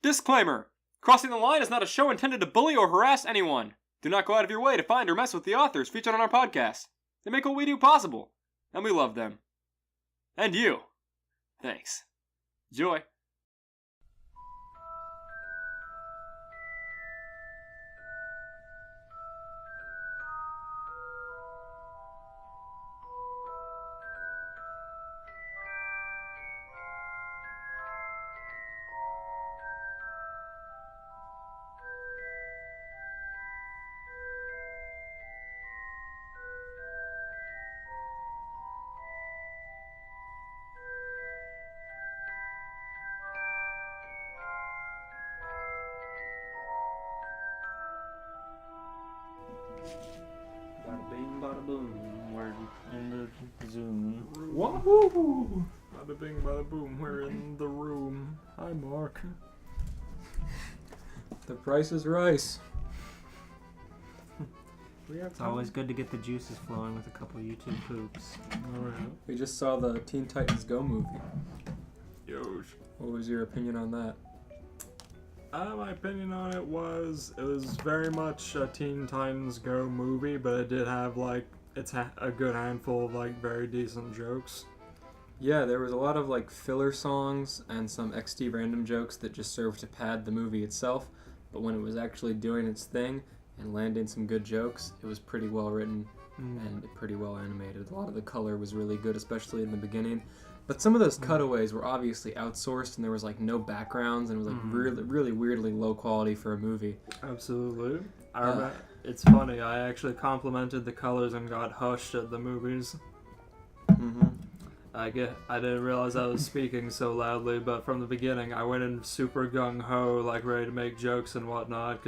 Disclaimer! Crossing the Line is not a show intended to bully or harass anyone. Do not go out of your way to find or mess with the authors featured on our podcast. They make what we do possible, and we love them. And you. Thanks. Enjoy. Bada bing, bada boom, we're in the Zoom. Wahoo! Bada bing, bada boom, we're in the room. Hi, Mark. The price is rice. It's always good to get the juices flowing with a couple YouTube poops. Alright. We just saw the Teen Titans Go movie. Yosh. What was your opinion on that? My opinion on it was very much a Teen Titans Go movie, but it did have a good handful of very decent jokes. Yeah, there was a lot of filler songs and some XD random jokes that just served to pad the movie itself, but when it was actually doing its thing and landing some good jokes, it was pretty well written and pretty well animated. A lot of the color was really good, especially in the beginning. But some of those cutaways were obviously outsourced, and there was no backgrounds, and it was really, really weirdly low quality for a movie. Absolutely. It's funny, I actually complimented the colors and got hushed at the movies. Mm-hmm. I didn't realize I was speaking so loudly, but from the beginning I went in super gung-ho, ready to make jokes and whatnot,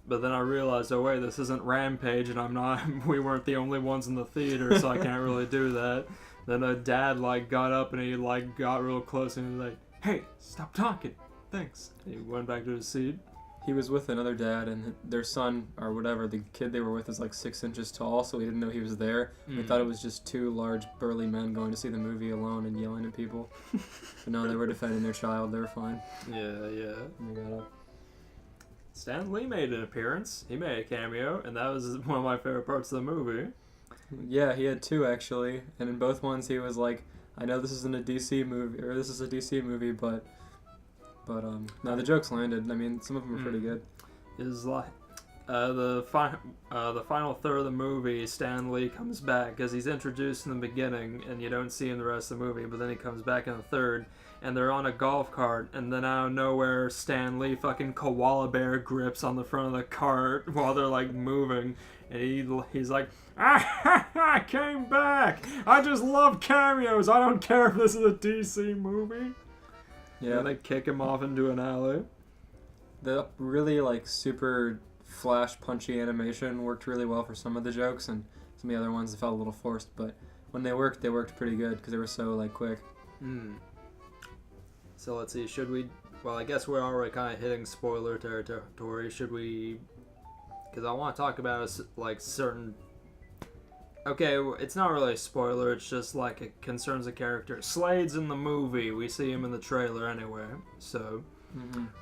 but then I realized, oh wait, this isn't Rampage, and we weren't the only ones in the theater, so I can't really do that. Then a dad got up and he got real close and he was like, "Hey, stop talking, thanks." And he went back to his seat. He was with another dad, and their son, or whatever, the kid they were with is 6 inches tall, so he didn't know he was there. They thought it was just two large, burly men going to see the movie alone and yelling at people. But no, they were defending their child, they were fine. Yeah. And they got up. Stan Lee made an appearance. He made a cameo, and that was one of my favorite parts of the movie. Yeah, he had two actually, and in both ones he was like, "I know this isn't a DC movie, or this is a DC movie, but no, the jokes landed. I mean, some of them were pretty good." Is the final third of the movie, Stan Lee comes back because he's introduced in the beginning, and you don't see him the rest of the movie. But then he comes back in the third, and they're on a golf cart, and then out of nowhere, Stan Lee fucking koala bear grips on the front of the cart while they're moving, and he's like, I came back! I just love cameos! I don't care if this is a DC movie! Yeah. And they kick him off into an alley. The really super flash punchy animation worked really well for some of the jokes, and some of the other ones felt a little forced, but when they worked pretty good because they were so quick. So let's see, should we... Well, I guess we're already kind of hitting spoiler territory. Should we... Because I want to talk about certain... Okay, it's not really a spoiler, it's just it concerns a character. Slade's in the movie, we see him in the trailer anyway, so...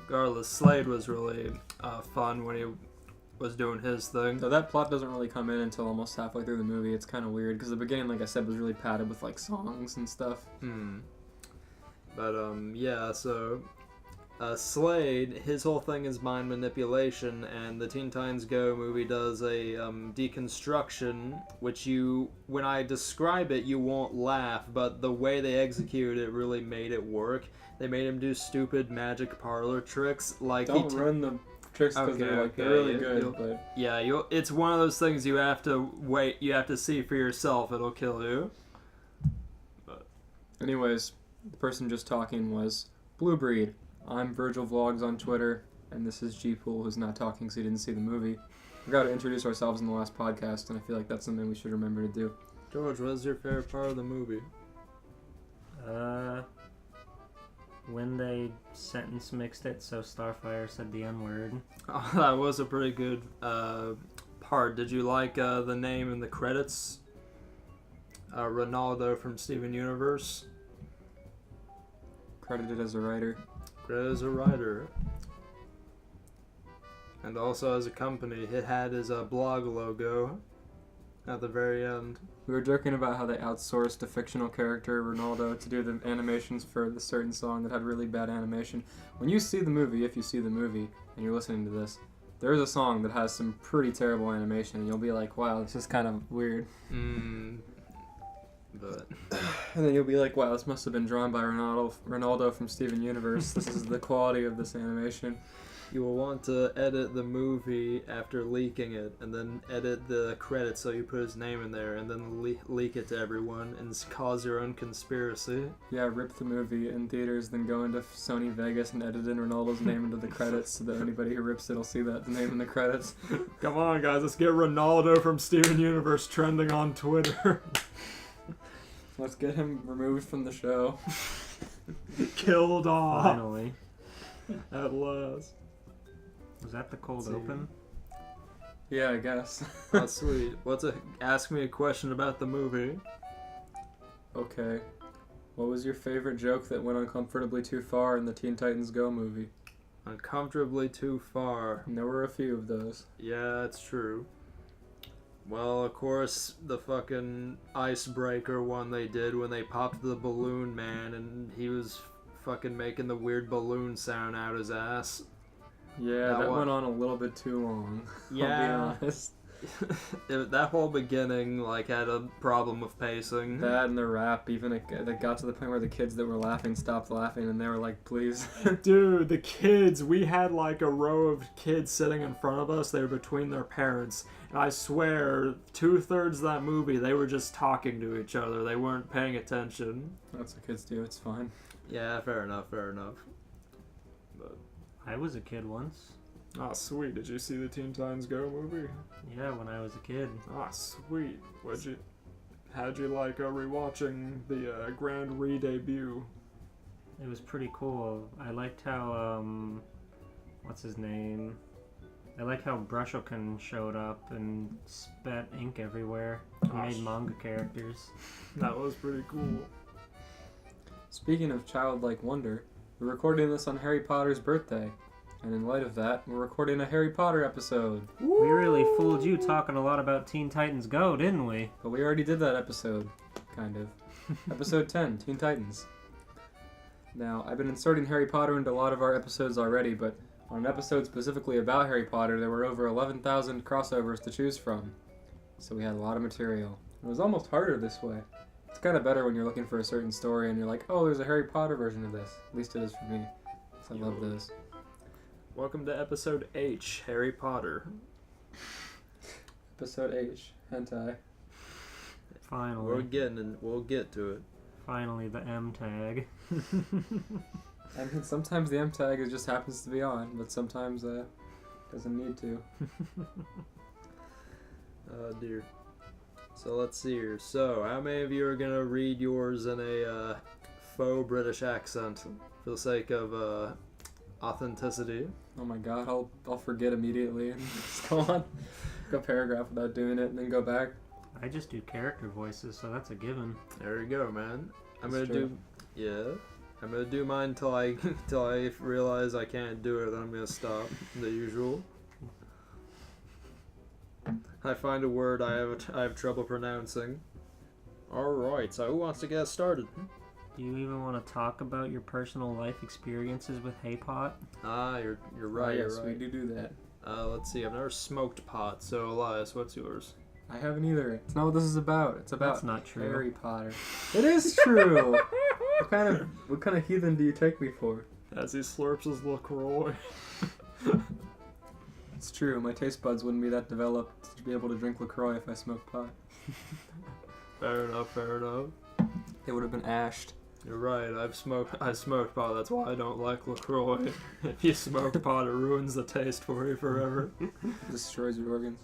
Regardless, Slade was really fun when he was doing his thing. So that plot doesn't really come in until almost halfway through the movie. It's kind of weird, because the beginning, like I said, was really padded with songs and stuff. But yeah, so... Slade, his whole thing is mind manipulation, and the Teen Titans Go movie does a deconstruction, which when I describe it, you won't laugh, but the way they execute it really made it work. They made him do stupid magic parlor tricks, Don't ruin the tricks because they're really good. But yeah, it's one of those things you have to wait, you have to see for yourself. It'll kill you. But anyways, the person just talking was Blue Breed. I'm Virgil Vlogs on Twitter, and this is G-Pool, who's not talking so he didn't see the movie. We got to introduce ourselves in the last podcast, and I feel like that's something we should remember to do. George, what's your favorite part of the movie? When they sentence mixed it so Starfire said the N-word. Oh, that was a pretty good part. Did you like the name in the credits? Ronaldo from Steven Universe. Credited as a writer. Credited as a writer. And also as a company, it had his blog logo at the very end. We were joking about how they outsourced a fictional character, Ronaldo, to do the animations for the certain song that had really bad animation. When you see the movie, if you see the movie, and you're listening to this, there is a song that has some pretty terrible animation, and you'll be like, wow, this is kind of weird. But And then you'll be like, wow, this must have been drawn by Ronaldo from Steven Universe. This is the quality of this animation. you will want to edit the movie after leaking it, and then edit the credits so you put his name in there, and then leak it to everyone, and cause your own conspiracy. Yeah, rip the movie in theaters, then go into Sony Vegas and edit in Ronaldo's name into the credits so that anybody who rips it will see that name in the credits. Come on, guys, let's get Ronaldo from Steven Universe trending on Twitter. Let's get him removed from the show. Killed off. Finally. At last. Was that the cold See. open? Yeah, I guess. Oh, sweet. Ask me a question about the movie. Okay. What was your favorite joke that went uncomfortably too far in the Teen Titans Go movie? Uncomfortably too far. And there were a few of those. Yeah, it's true. Well, of course, the fucking icebreaker one they did when they popped the balloon man and he was fucking making the weird balloon sound out his ass. Yeah, that went on a little bit too long. Yeah. I'll be honest. That whole beginning, like, had a problem with pacing. That and the rap, even it got to the point where the kids that were laughing stopped laughing and they were like, please. Dude, the kids, we had like a row of kids sitting in front of us. They were between their parents. And I swear, 2/3 of that movie, they were just talking to each other. They weren't paying attention. That's what kids do, it's fine. Yeah, fair enough. But I was a kid once. oh, sweet. Did you see the Teen Titans Go movie? Yeah, when I was a kid. Ah, sweet. How'd you like rewatching the Grand Re-debut? It was pretty cool. I liked how, what's his name? I like how Brushoken showed up and spat ink everywhere. He Gosh. made manga characters. That was pretty cool. Speaking of childlike wonder, we're recording this on Harry Potter's birthday. And in light of that, we're recording a Harry Potter episode. We really fooled you talking a lot about Teen Titans Go, didn't we? But we already did that episode, kind of. Episode 10, Teen Titans. Now, I've been inserting Harry Potter into a lot of our episodes already, but on an episode specifically about Harry Potter, there were over 11,000 crossovers to choose from. So we had a lot of material. It was almost harder this way. It's kind of better when you're looking for a certain story and you're like, oh, there's a Harry Potter version of this. At least it is for me. So I love those. Welcome to episode H, Harry Potter. Episode H, hentai. Finally. We'll get to it. Finally, the M tag. I mean, sometimes the M tag just happens to be on, but sometimes doesn't need to. Oh dear. So let's see here. So, how many of you are gonna read yours in a faux British accent for the sake of authenticity? Oh my god, I'll forget immediately and just go on. Go paragraph without doing it and then go back. I just do character voices, so that's a given. There you go, man. I'm That's gonna true. I'm gonna do mine till I realize I can't do it. Then I'm gonna stop. The usual. I find a word I have trouble pronouncing. All right. So who wants to get started? Do you even want to talk about your personal life experiences with Hay Pot? Ah, you're right. Yes, You're we right. do that. Let's see. I've never smoked pot. So Elias, what's yours? I haven't either. It's not what this is about. It's about That's not true. Harry Potter. It is true. What kind of heathen do you take me for? As he slurps his LaCroix. It's true. My taste buds wouldn't be that developed to be able to drink LaCroix if I smoked pot. Fair enough. It would have been ashed. You're right. I smoked pot. That's why I don't like LaCroix. If you smoke pot, it ruins the taste for you forever. Destroys your organs.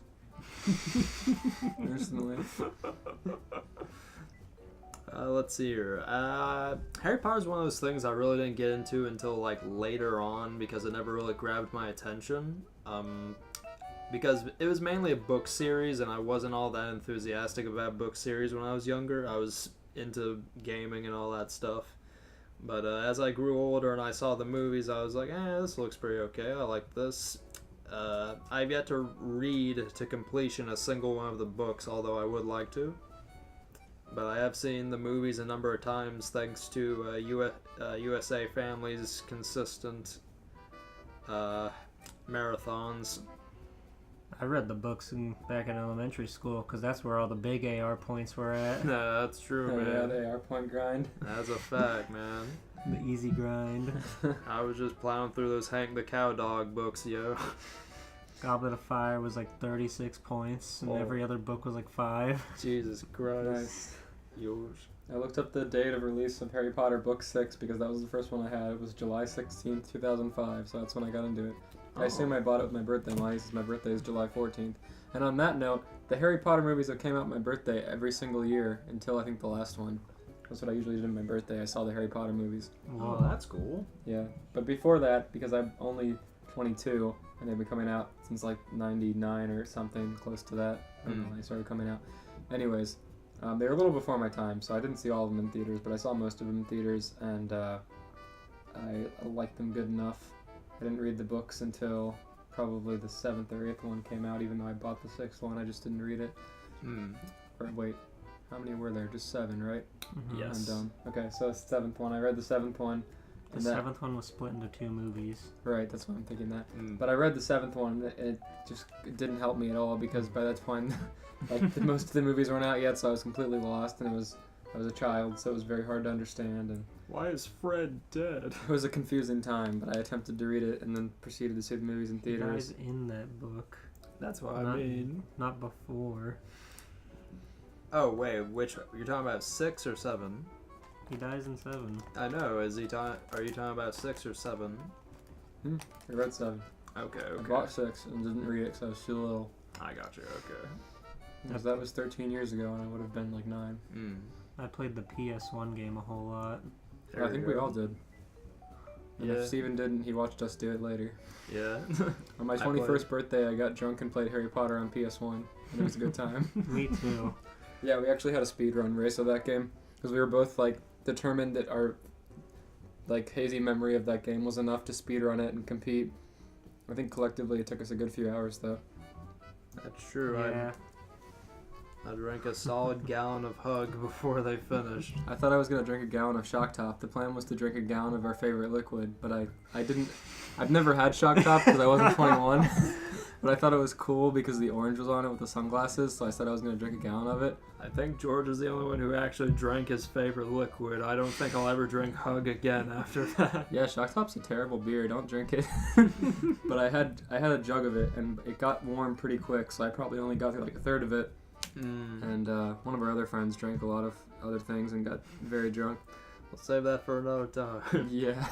Instantly. Let's see here. Harry Potter's one of those things I really didn't get into until like later on because it never really grabbed my attention. Because it was mainly a book series and I wasn't all that enthusiastic about book series when I was younger. I was into gaming and all that stuff. But as I grew older and I saw the movies, I was like, this looks pretty okay. I like this. I've yet to read to completion a single one of the books, although I would like to. But I have seen the movies a number of times thanks to USA Family's consistent marathons. I read the books back in elementary school because that's where all the big AR points were at. No, that's true, Oh, yeah, man. the AR point grind. That's a fact, man. The easy grind. I was just plowing through those Hank the Cowdog books, yo. Goblet of Fire was like 36 points, and Oh. every other book was like 5. Jesus Christ. Nice. Yours. I looked up the date of release of Harry Potter Book 6 because that was the first one I had. It was July 16th, 2005, so that's when I got into it. I assume I bought it with my birthday money since my birthday is July 14th. And on that note, the Harry Potter movies that came out on my birthday every single year until I think the last one. That's what I usually did on my birthday. I saw the Harry Potter movies. Oh, that's cool. Yeah, but before that, because I'm only 22 and they've been coming out since like 99 or something close to that. I don't know when they started coming out. Anyways, they were a little before my time, so I didn't see all of them in theaters, but I saw most of them in theaters, and I liked them good enough. I didn't read the books until probably the 7th or 8th one came out, even though I bought the 6th one, I just didn't read it. Or wait, how many were there? Just 7, right? Mm-hmm. Yes. I'm dumb. Okay, so it's the 7th one. I read the 7th one. The and that- 7th one was split into 2 movies. Right, that's why I'm thinking that. But I read the 7th one, and it didn't help me at all because by that point, most of the movies weren't out yet, so I was completely lost, and I was a child, so it was very hard to understand, and Why is Fred dead? it was a confusing time. But I attempted to read it and then proceeded to see the movies in He theaters. dies in that book, That's what I Not- mean. not before. Oh, wait, which? You're talking about 6 or 7? He dies in 7. I know. Are you talking about 6 or 7? I read 7. Okay, I okay. bought 6 and didn't read it because I was too little. I got you, okay. Because that was 13 years ago, and I would have been like 9. I played the PS1 game a whole lot. I think we all did. And Yeah. if Steven didn't, he watched us do it later. Yeah. On my I 21st birthday, I got drunk and played Harry Potter on PS1, and it was a good time. Me too. Yeah, we actually had a speedrun race of that game because we were both like determined that our like hazy memory of that game was enough to speedrun it and compete. I think collectively it took us a good few hours though. That's true. Yeah. I drank a solid gallon of Hug before they finished. I thought I was gonna drink a gallon of Shock Top. The plan was to drink a gallon of our favorite liquid, but I didn't. I've never had Shock Top because I wasn't 21. But I thought it was cool because the orange was on it with the sunglasses, so I said I was gonna drink a gallon of it. I think George is the only one who actually drank his favorite liquid. I don't think I'll ever drink Hug again after that. Yeah, Shock Top's a terrible beer. Don't drink it. But I had a jug of it, and it got warm pretty quick, so I probably only got through like a third of it. And one of our other friends drank a lot of other things and got very drunk. We'll save that for another time. Yeah.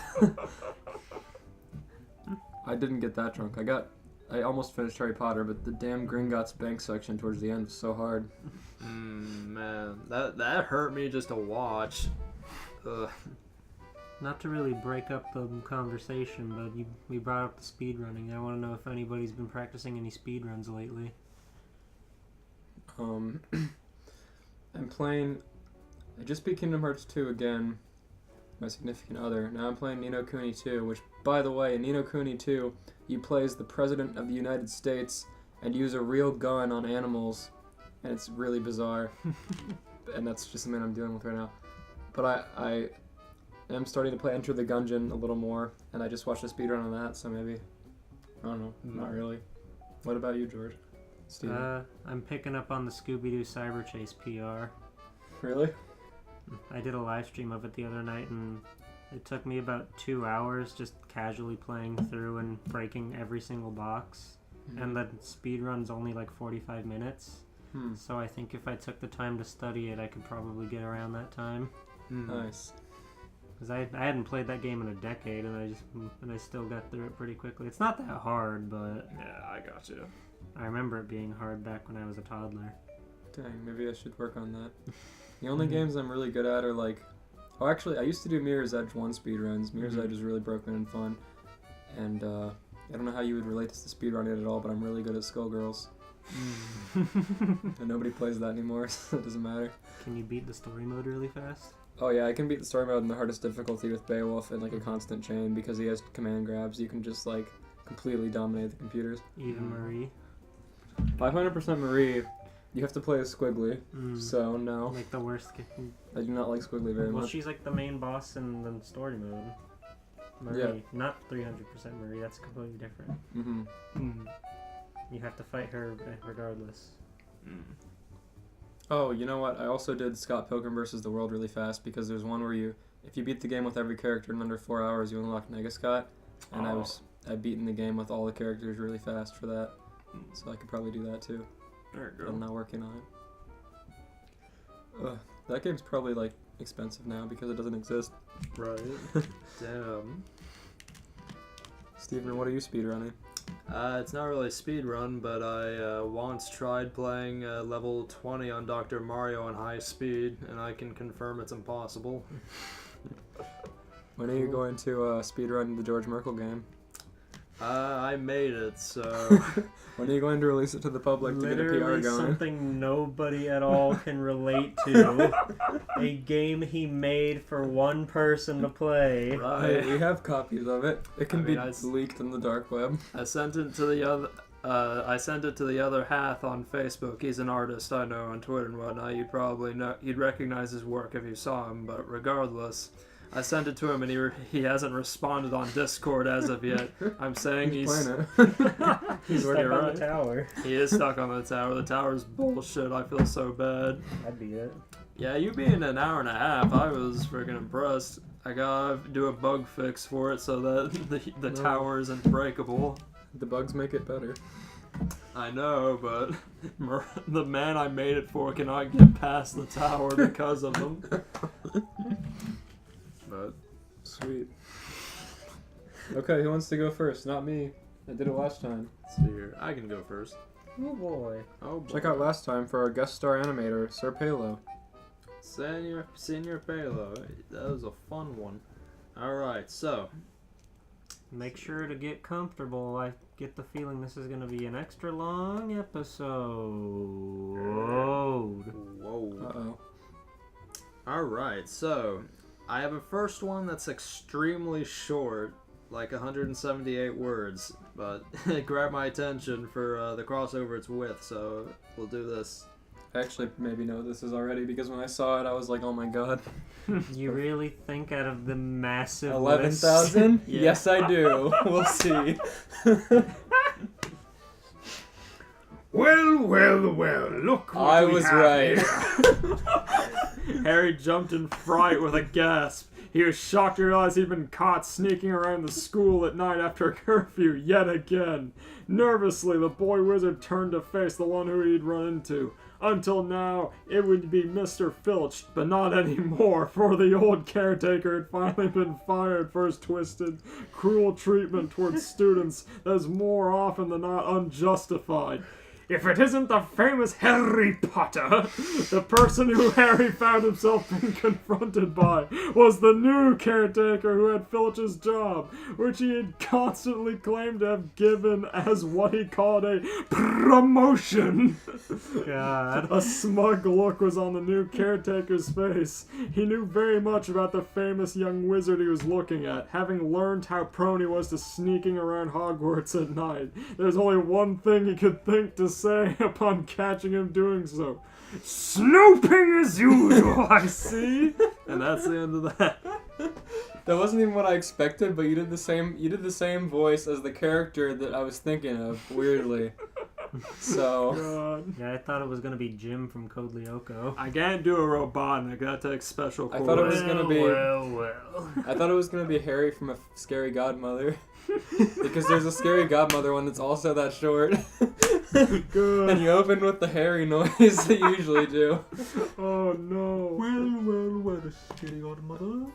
I didn't get that drunk. I almost finished Harry Potter, but the damn Gringotts Bank section towards the end was so hard. Man, that hurt me just to watch. Ugh. Not to really break up the conversation, but we brought up the speedrunning. I want to know if anybody's been practicing any speedruns lately. I'm playing. I just beat Kingdom Hearts 2 again. My significant other. Now I'm playing Ni no Kuni 2, which, by the way, in Ni no Kuni 2, you play as the President of the United States and use a real gun on animals, and it's really bizarre. And that's just something I'm dealing with right now. But I am starting to play Enter the Gungeon a little more, and I just watched a speedrun on that, so maybe. I don't know. Not really. What about you, George? Steven? I'm picking up on the Scooby-Doo Cyber Chase PR. Really? I did a live stream of it the other night, and it took me about 2 hours just casually playing through and breaking every single box. And the speedrun's only like 45 minutes. So I think if I took the time to study it, I could probably get around that time. Nice. Because I hadn't played that game in a decade, and I still got through it pretty quickly. It's not that hard, but Yeah, I got you. I remember it being hard back when I was a toddler. Dang, maybe I should work on that. The only games I'm really good at are like... Oh, actually, I used to do Mirror's Edge 1 speedruns. Mirror's Edge is really broken and fun. And I don't know how you would relate to speedrunning at all, but I'm really good at Skullgirls. And nobody plays that anymore, so it doesn't matter. Can you beat the story mode really fast? Oh yeah, I can beat the story mode in the hardest difficulty with Beowulf in like a constant chain because he has command grabs. You can just like completely dominate the computers. Even Marie. 500% Marie, you have to play as Squiggly, so no. Like the worst game. I do not like Squiggly very Well, much. she's like the main boss in the story mode. Marie, Yeah. not 300% Marie. That's completely different. Mm-hmm. You have to fight her regardless. Oh, you know what? I also did Scott Pilgrim vs. the World really fast because there's one where if you beat the game with every character in under 4 hours, you unlock Mega Scott, and I'd beaten the game with all the characters really fast for that, so I could probably do that too. There you But I'm not working on it. That game's probably like expensive now because it doesn't exist. Right. Damn. Steven, what are you speedrunning? It's not really a speed run, but I once tried playing level 20 on Dr. Mario on high speed, and I can confirm it's impossible. When are you going to speedrun the George Merkel game? I made it, so... When are you going to release it to the public to get a PR Literally going? something nobody at all can relate to. A game he made for one person to play. Hey, Right. we have copies of it. It can be leaked in the dark web. I sent it to the other half on Facebook. He's an artist I know on Twitter and whatnot. You'd recognize his work if you saw him, but regardless, I sent it to him and he hasn't responded on Discord as of yet. I'm saying He's playing it. He's stuck You're on right. the tower. He is stuck on the tower. The tower's bullshit. I feel so bad. That'd be it. Yeah, you being an hour and a half, I was freaking impressed. I gotta do a bug fix for it so that the tower isn't breakable. The bugs make it better. I know, but the man I made it for cannot get past the tower because of them. But Sweet. Okay, who wants to go first? Not me. I did it last time. let's see here. I can go first. Oh boy. Oh boy. Check out last time for our guest star animator, Sir Palo. Senior Palo. That was a fun one. Alright, so. Make sure to get comfortable. I get the feeling this is going to be an extra long episode. Whoa. Uh-oh. Alright, so. I have a first one that's extremely short, like 178 words, but it grabbed my attention for the crossover it's with, so we'll do this. I actually maybe know this is already because when I saw it, I was like, oh my god. You really think out of the massive 11,000? Yeah. Yes, I do. We'll see. Well, look what I was right. Harry jumped in fright with a gasp. He was shocked to realize he'd been caught sneaking around the school at night after curfew yet again. Nervously, the boy wizard turned to face the one who he'd run into. Until now, it would be Mr. Filch, but not anymore, for the old caretaker had finally been fired for his twisted, cruel treatment towards students that is more often than not unjustified. If it isn't the famous Harry Potter, the person who Harry found himself being confronted by was the new caretaker who had Filch's job, which he had constantly claimed to have given as what he called a promotion. God. A smug look was on the new caretaker's face. He knew very much about the famous young wizard he was looking at, having learned how prone he was to sneaking around Hogwarts at night. There's only one thing he could think to say upon catching him doing so. Snooping as usual, I see. And that's the end of that. That wasn't even what I expected, but you did the same voice as the character that I was thinking of, weirdly. So God. Yeah, I thought it was going to be Jim from Code Lyoko. I can't do a Robotnik. That takes special I thought it was gonna be Well. I thought it was gonna be Harry from a Scary Godmother. Because there's a Scary Godmother one that's also that short. Good. And you open with the Harry noise that you usually do. Oh no. Well, a Scary Godmother.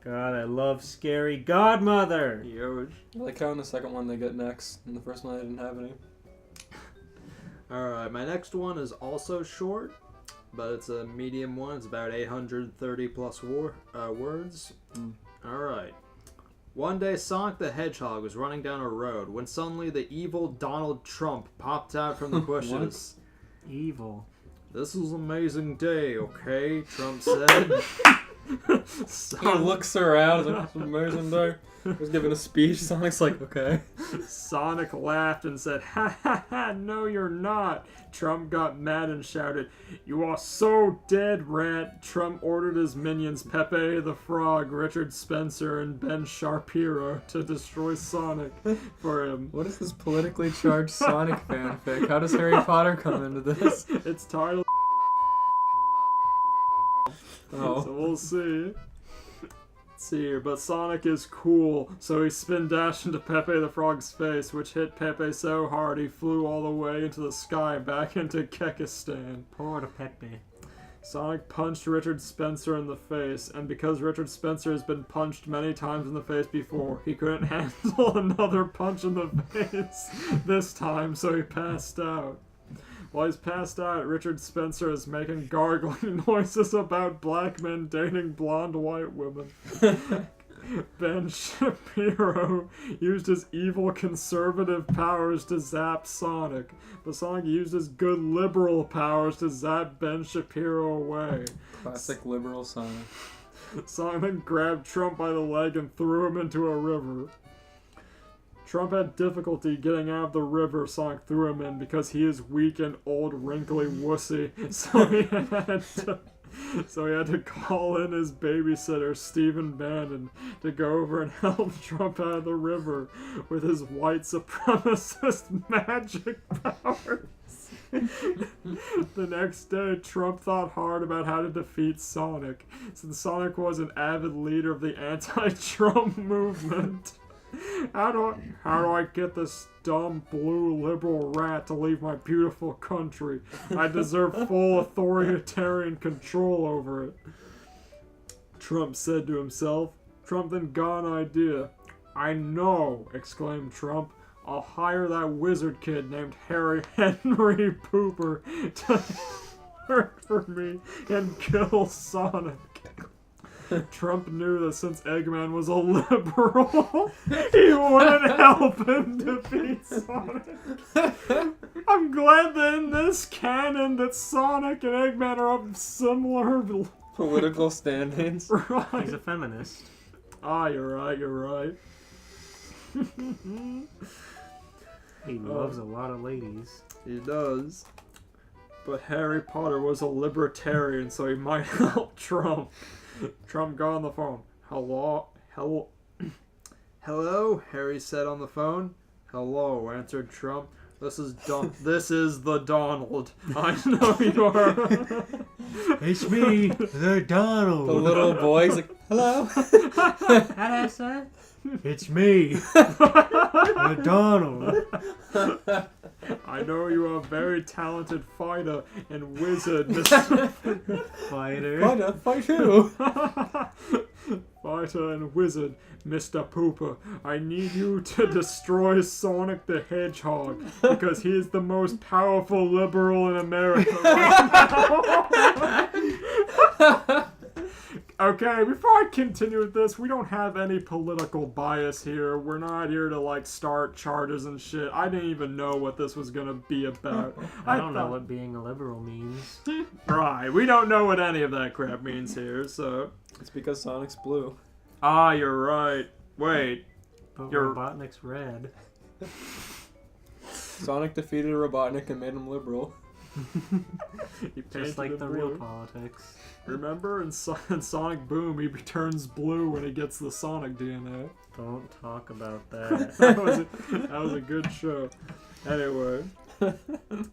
God, I love Scary Godmother. Huge. I like how in the second one they get next. In the first one I didn't have any. Alright, my next one is also short, but it's a medium one. It's about 830 plus words. Alright. One day, Sonic the Hedgehog was running down a road when suddenly the evil Donald Trump popped out from the bushes. Evil. This is an amazing day, okay? Trump said. He looks around, like, it's an amazing day. He's giving a speech. Sonic's like, okay. Sonic laughed and said, "Ha ha ha, no you're not." Trump got mad and shouted, "You are so dead, rat." Trump ordered his minions, Pepe the Frog, Richard Spencer, and Ben Shapiro, to destroy Sonic for him. What is this politically charged Sonic fanfic? How does Harry Potter come into this? It's titled Oh. So we'll see. Let's see here, but Sonic is cool, so he spin dashed into Pepe the Frog's face, which hit Pepe so hard he flew all the way into the sky back into Kekistan. Poor Pepe. Sonic punched Richard Spencer in the face, and because Richard Spencer has been punched many times in the face before, he couldn't handle another punch in the face this time, so he passed out. While he's passed out, Richard Spencer is making gargling noises about black men dating blonde white women. Ben Shapiro used his evil conservative powers to zap Sonic, but Sonic used his good liberal powers to zap Ben Shapiro away. Classic liberal Sonic. Sonic then grabbed Trump by the leg and threw him into a river. Trump had difficulty getting out of the river Sonic threw him in because he is weak and old, wrinkly wussy, so he had to call in his babysitter, Stephen Bannon, to go over and help Trump out of the river with his white supremacist magic powers. The next day, Trump thought hard about how to defeat Sonic, since Sonic was an avid leader of the anti-Trump movement. How do I get this dumb blue liberal rat to leave my beautiful country? I deserve full authoritarian control over it. Trump said to himself. Trump then got an idea. "I know," exclaimed Trump. "I'll hire that wizard kid named Henry Pooper to work for me and kill Sonic." Trump knew that since Eggman was a liberal, he wouldn't help him defeat Sonic. I'm glad that in this canon that Sonic and Eggman are of similar Political standings. right. He's a feminist. Ah, you're right. He loves a lot of ladies. He does. But Harry Potter was a libertarian, so he might help Trump. Trump got on the phone. Hello? Hello? Harry said on the phone. "Hello," answered Trump. This is the Donald. I know you are. It's me, the Donald. The little boy's like, hello? Hello, sir. It's me, the Donald. I know you are a very talented fighter and wizard, Mr. Fighter. Fight who? Fighter and wizard, Mr. Pooper. I need you to destroy Sonic the Hedgehog because he is the most powerful liberal in America right now. Okay, before I continue with this, we don't have any political bias here. We're not here to, start charges and shit. I didn't even know what this was gonna be about. I don't know what being a liberal means. Right, we don't know what any of that crap means here, so... It's because Sonic's blue. Ah, you're right. Wait. But You're- Robotnik's red. Sonic defeated Robotnik and made him liberal. He Just painted like it the blue. real politics. Remember in Sonic Boom, he turns blue when he gets the Sonic DNA. Don't talk about that. That was a good show. Anyway. Let's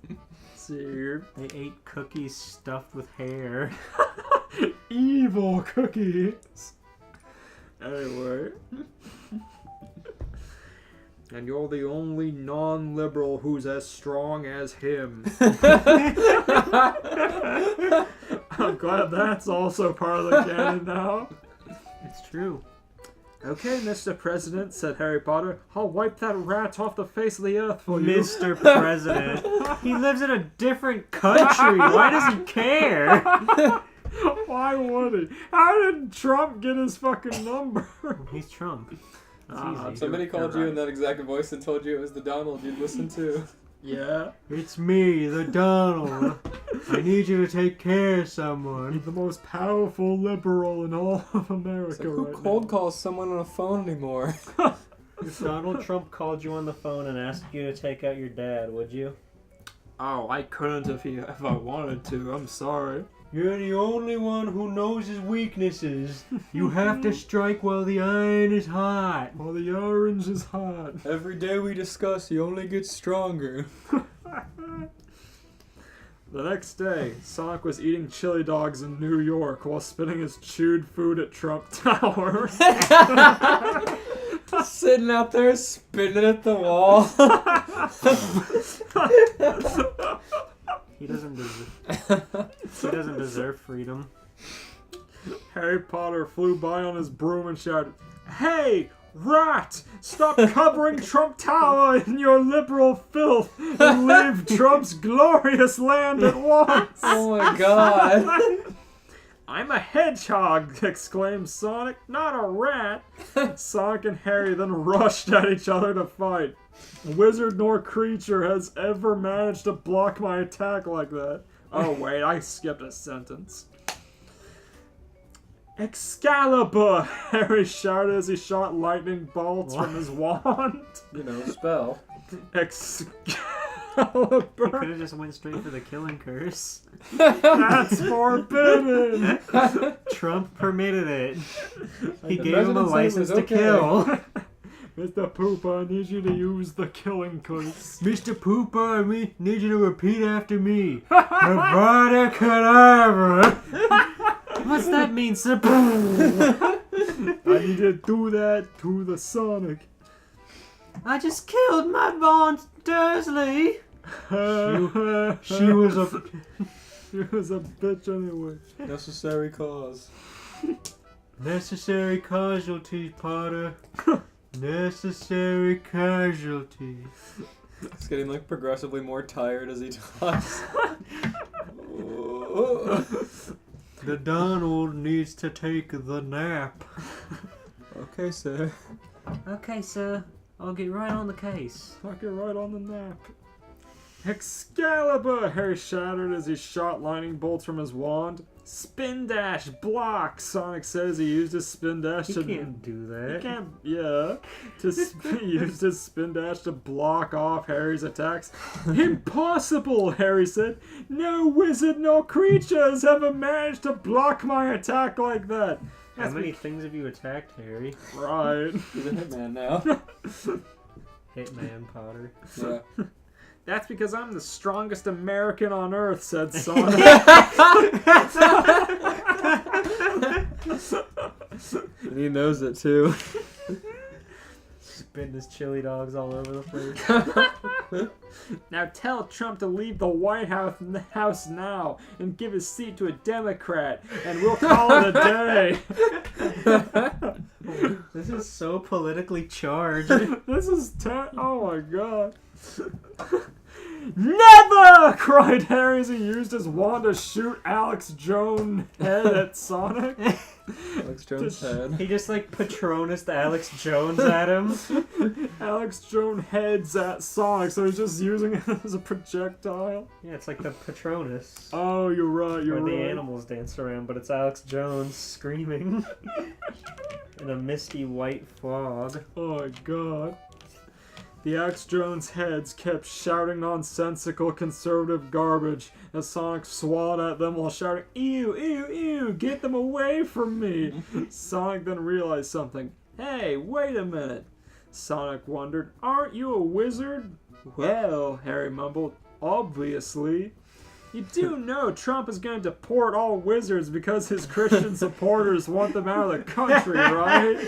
see here. They ate cookies stuffed with hair. Evil cookies. Anyway. And you're the only non-liberal who's as strong as him. I'm glad that's also part of the canon now. It's true. Okay, Mr. President, said Harry Potter, I'll wipe that rat off the face of the earth for you. Mr. President. He lives in a different country. Why does he care? Why would he? How did Trump get his fucking number? He's Trump. It's easy. Somebody called you in that exact voice and told you it was the Donald you'd listen to. Yeah. It's me, the Donald. I need you to take care of someone. The most powerful liberal in all of America It's like, who right cold now. calls someone on a phone anymore? If Donald Trump called you on the phone and asked you to take out your dad, would you? Oh, I couldn't if I wanted to. I'm sorry. You're the only one who knows his weaknesses. You have to strike while the iron is hot. Well, the orange is hot. Every day we discuss, he only gets stronger. The next day, Sonic was eating chili dogs in New York while spitting his chewed food at Trump Tower. Sitting out there spitting at the wall. He doesn't deserve freedom. Harry Potter flew by on his broom and shouted, "Hey, rat! Stop covering Trump Tower in your liberal filth and leave Trump's glorious land at once!" Oh my god. "I'm a hedgehog!" exclaimed Sonic, "not a rat!" Sonic and Harry then rushed at each other to fight. Wizard nor creature has ever managed to block my attack like that. Oh wait, I skipped a sentence. "Excalibur!" Harry shouted as he shot lightning bolts from his wand. You know, spell. Could Excalibur! have just went straight for the killing curse. That's forbidden! Trump permitted it. He The gave him a president said it license was to okay. kill. Mr. Pooper, I need you to use the killing curse. Mr. Pooper, I need you to repeat after me. Avada Kedavra. What's that mean, sir? I need you to do that to the Sonic. I just killed my Vaughn Dursley. She was a... She was a bitch anyway. Necessary cause. Necessary casualties, Potter. Necessary casualties. It's getting like progressively more tired as he talks. The Donald needs to take the nap. Okay, sir. Okay, sir. I'll get right on the case. Knock it right on the nap. Excalibur! Harry shattered as he shot lightning bolts from his wand. Spin dash! Block! Sonic says he used his spin dash He to... can't do that. He can't... Yeah. He used his spin dash to block off Harry's attacks. Impossible! Harry said. No wizard nor creature has ever managed to block my attack like that. How many things have you attacked, Harry? Right. He's a hitman now. Hitman Potter. Yeah. That's because I'm the strongest American on Earth, said Sonic. And he knows it too. Spitting his chili dogs all over the place. Now tell Trump to leave the White House now and give his seat to a Democrat, and we'll call it a day. This is so politically charged. This is oh my god. Never! Cried Harry as he used his wand to shoot Alex Jones' head at Sonic. Alex Jones' head. He just like Patronus Alex Jones at him. Alex Jones heads at Sonic, so he's just using it as a projectile. Yeah, it's like the Patronus. Oh, you're right, you're Where right. the animals dance around, but it's Alex Jones screaming in a misty white fog. Oh my god. The Alex Jones heads kept shouting nonsensical conservative garbage as Sonic swat at them while shouting, "Ew, ew, ew, get them away from me!" Sonic then realized something. Hey, wait a minute. Sonic wondered, aren't you a wizard? Well, Harry mumbled, obviously. You do know Trump is going to deport all wizards because his Christian supporters want them out of the country, right?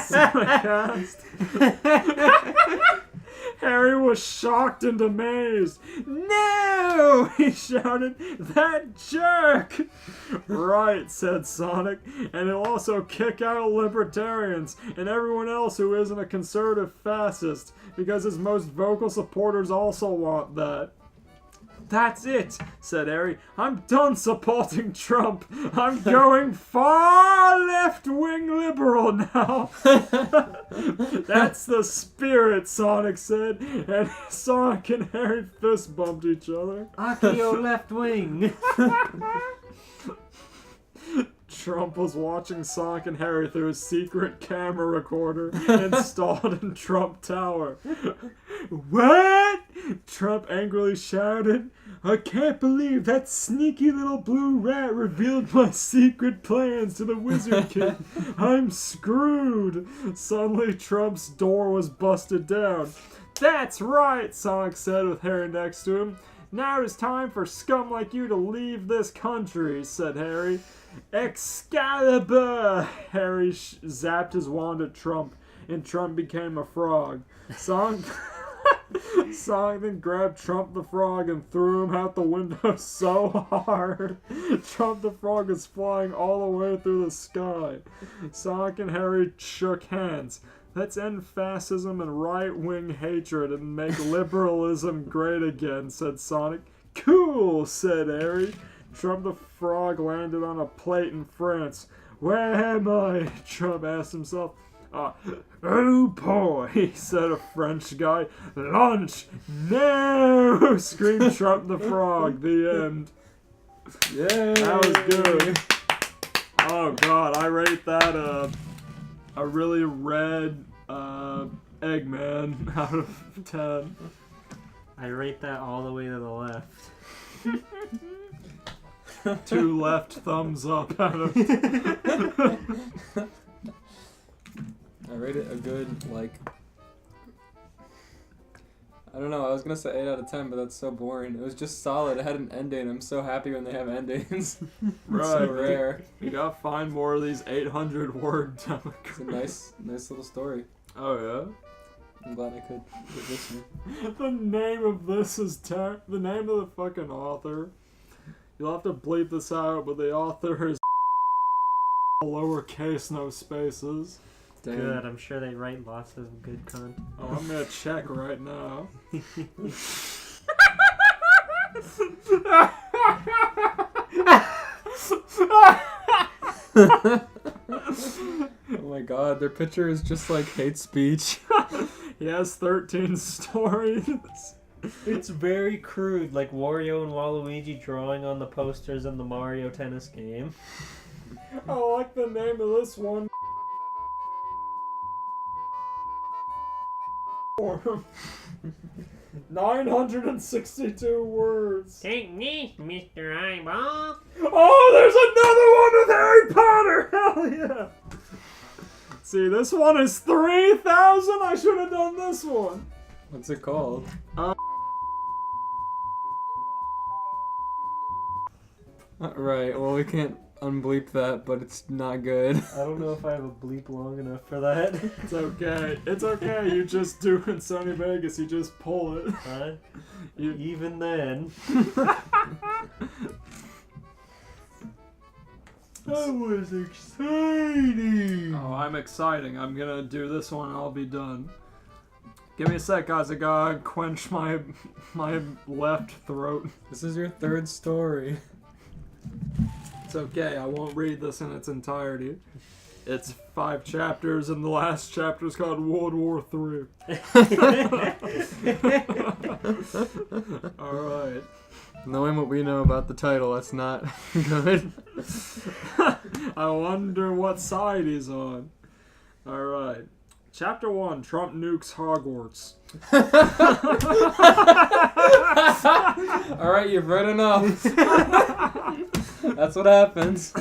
Sonic asked. Harry was shocked and amazed. No! He shouted. That jerk! Right, said Sonic. And he'll also kick out libertarians and everyone else who isn't a conservative fascist because his most vocal supporters also want that. That's it, said Harry. I'm done supporting Trump. I'm going far left-wing liberal now. That's the spirit, Sonic said, and Sonic and Harry fist bumped each other. Akio left wing. Trump was watching Sonic and Harry through a secret camera recorder installed in Trump Tower. What? Trump angrily shouted. I can't believe that sneaky little blue rat revealed my secret plans to the Wizard Kid. I'm screwed. Suddenly, Trump's door was busted down. That's right, Sonic said with Harry next to him. Now it's time for scum like you to leave this country, said Harry. Excalibur! Harry zapped his wand at Trump, and Trump became a frog. Sonic then grabbed Trump the Frog and threw him out the window so hard. Trump the Frog is flying all the way through the sky. Sonic and Harry shook hands. Let's end fascism and right-wing hatred and make liberalism great again, said Sonic. Cool, said Harry. Trump the Frog landed on a plate in France. Where am I? Trump asked himself. Oh boy, said a French guy. Lunch! No! Screamed Trump the Frog. The end. Yay! That was good. Oh god, I rate that a really red Eggman out of 10. I rate that all the way to the left. 2 left thumbs up out of I rate it a good, I don't know, I was gonna say 8 out of 10, but that's so boring. It was just solid. It had an ending. I'm so happy when they have endings. Right. So rare. You gotta find more of these 800 word It's a nice little story. Oh I'm glad I could get this one. yeah? The name of this is the name of the fucking author. You'll have to bleep this out, but the author is lowercase, no spaces. Damn. Good, I'm sure they write lots of good content. Oh, I'm gonna check right now. Oh my god, their picture is just like hate speech. He has 13 stories. It's very crude, like Wario and Waluigi drawing on the posters in the Mario tennis game. I like the name of this one. 962 words. Take this, Mr. Eyeball. Oh, there's another one with Harry Potter! Hell yeah! See, this one is 3,000. I should have done this one. What's it called? Right, well we can't unbleep that, but it's not good. I don't know if I have a bleep long enough for that. It's okay. It's okay. You just do in Sony Vegas. You just pull it. Huh? You... Even then. That was exciting. Oh, I'm exciting. I'm gonna do this one and I'll be done. Give me a sec, guys. I gotta quench my left throat. This is your third story. It's okay. I won't read this in its entirety. It's 5 chapters, and the last chapter is called World War III. Alright. Knowing what we know about the title, that's not good. I wonder what side he's on. Alright. Chapter 1, Trump nukes Hogwarts. Alright, you've read enough. That's what happens.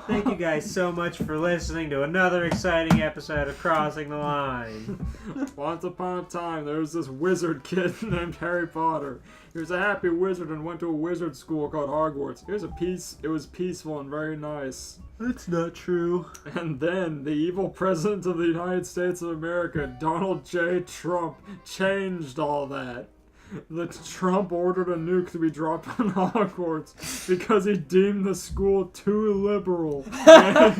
Thank you guys so much for listening to another exciting episode of Crossing the Line. Once upon a time, there was this wizard kid named Harry Potter. He was a happy wizard and went to a wizard school called Hogwarts. It was peaceful and very nice. That's not true. And then, the evil president of the United States of America, Donald J. Trump, changed all that. Trump ordered a nuke to be dropped on Hogwarts because he deemed the school too liberal. And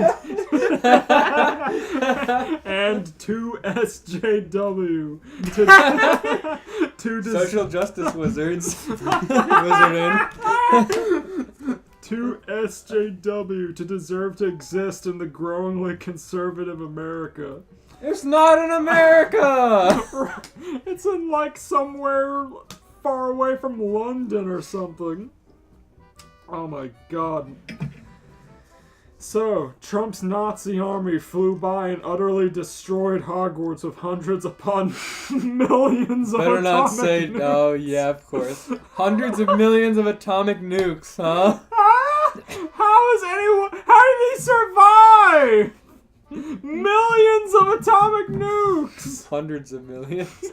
And 2 SJW. Social justice wizards. Wizarding. 2 SJW to deserve to exist in the growingly conservative America. It's not in America! It's in like somewhere far away from London or something. Oh my god. So, Trump's Nazi army flew by and utterly destroyed Hogwarts with hundreds upon millions of Better not atomic say, nukes. oh yeah, of course. Hundreds of millions of atomic nukes, huh? How did he survive? Millions of atomic nukes! Hundreds of millions.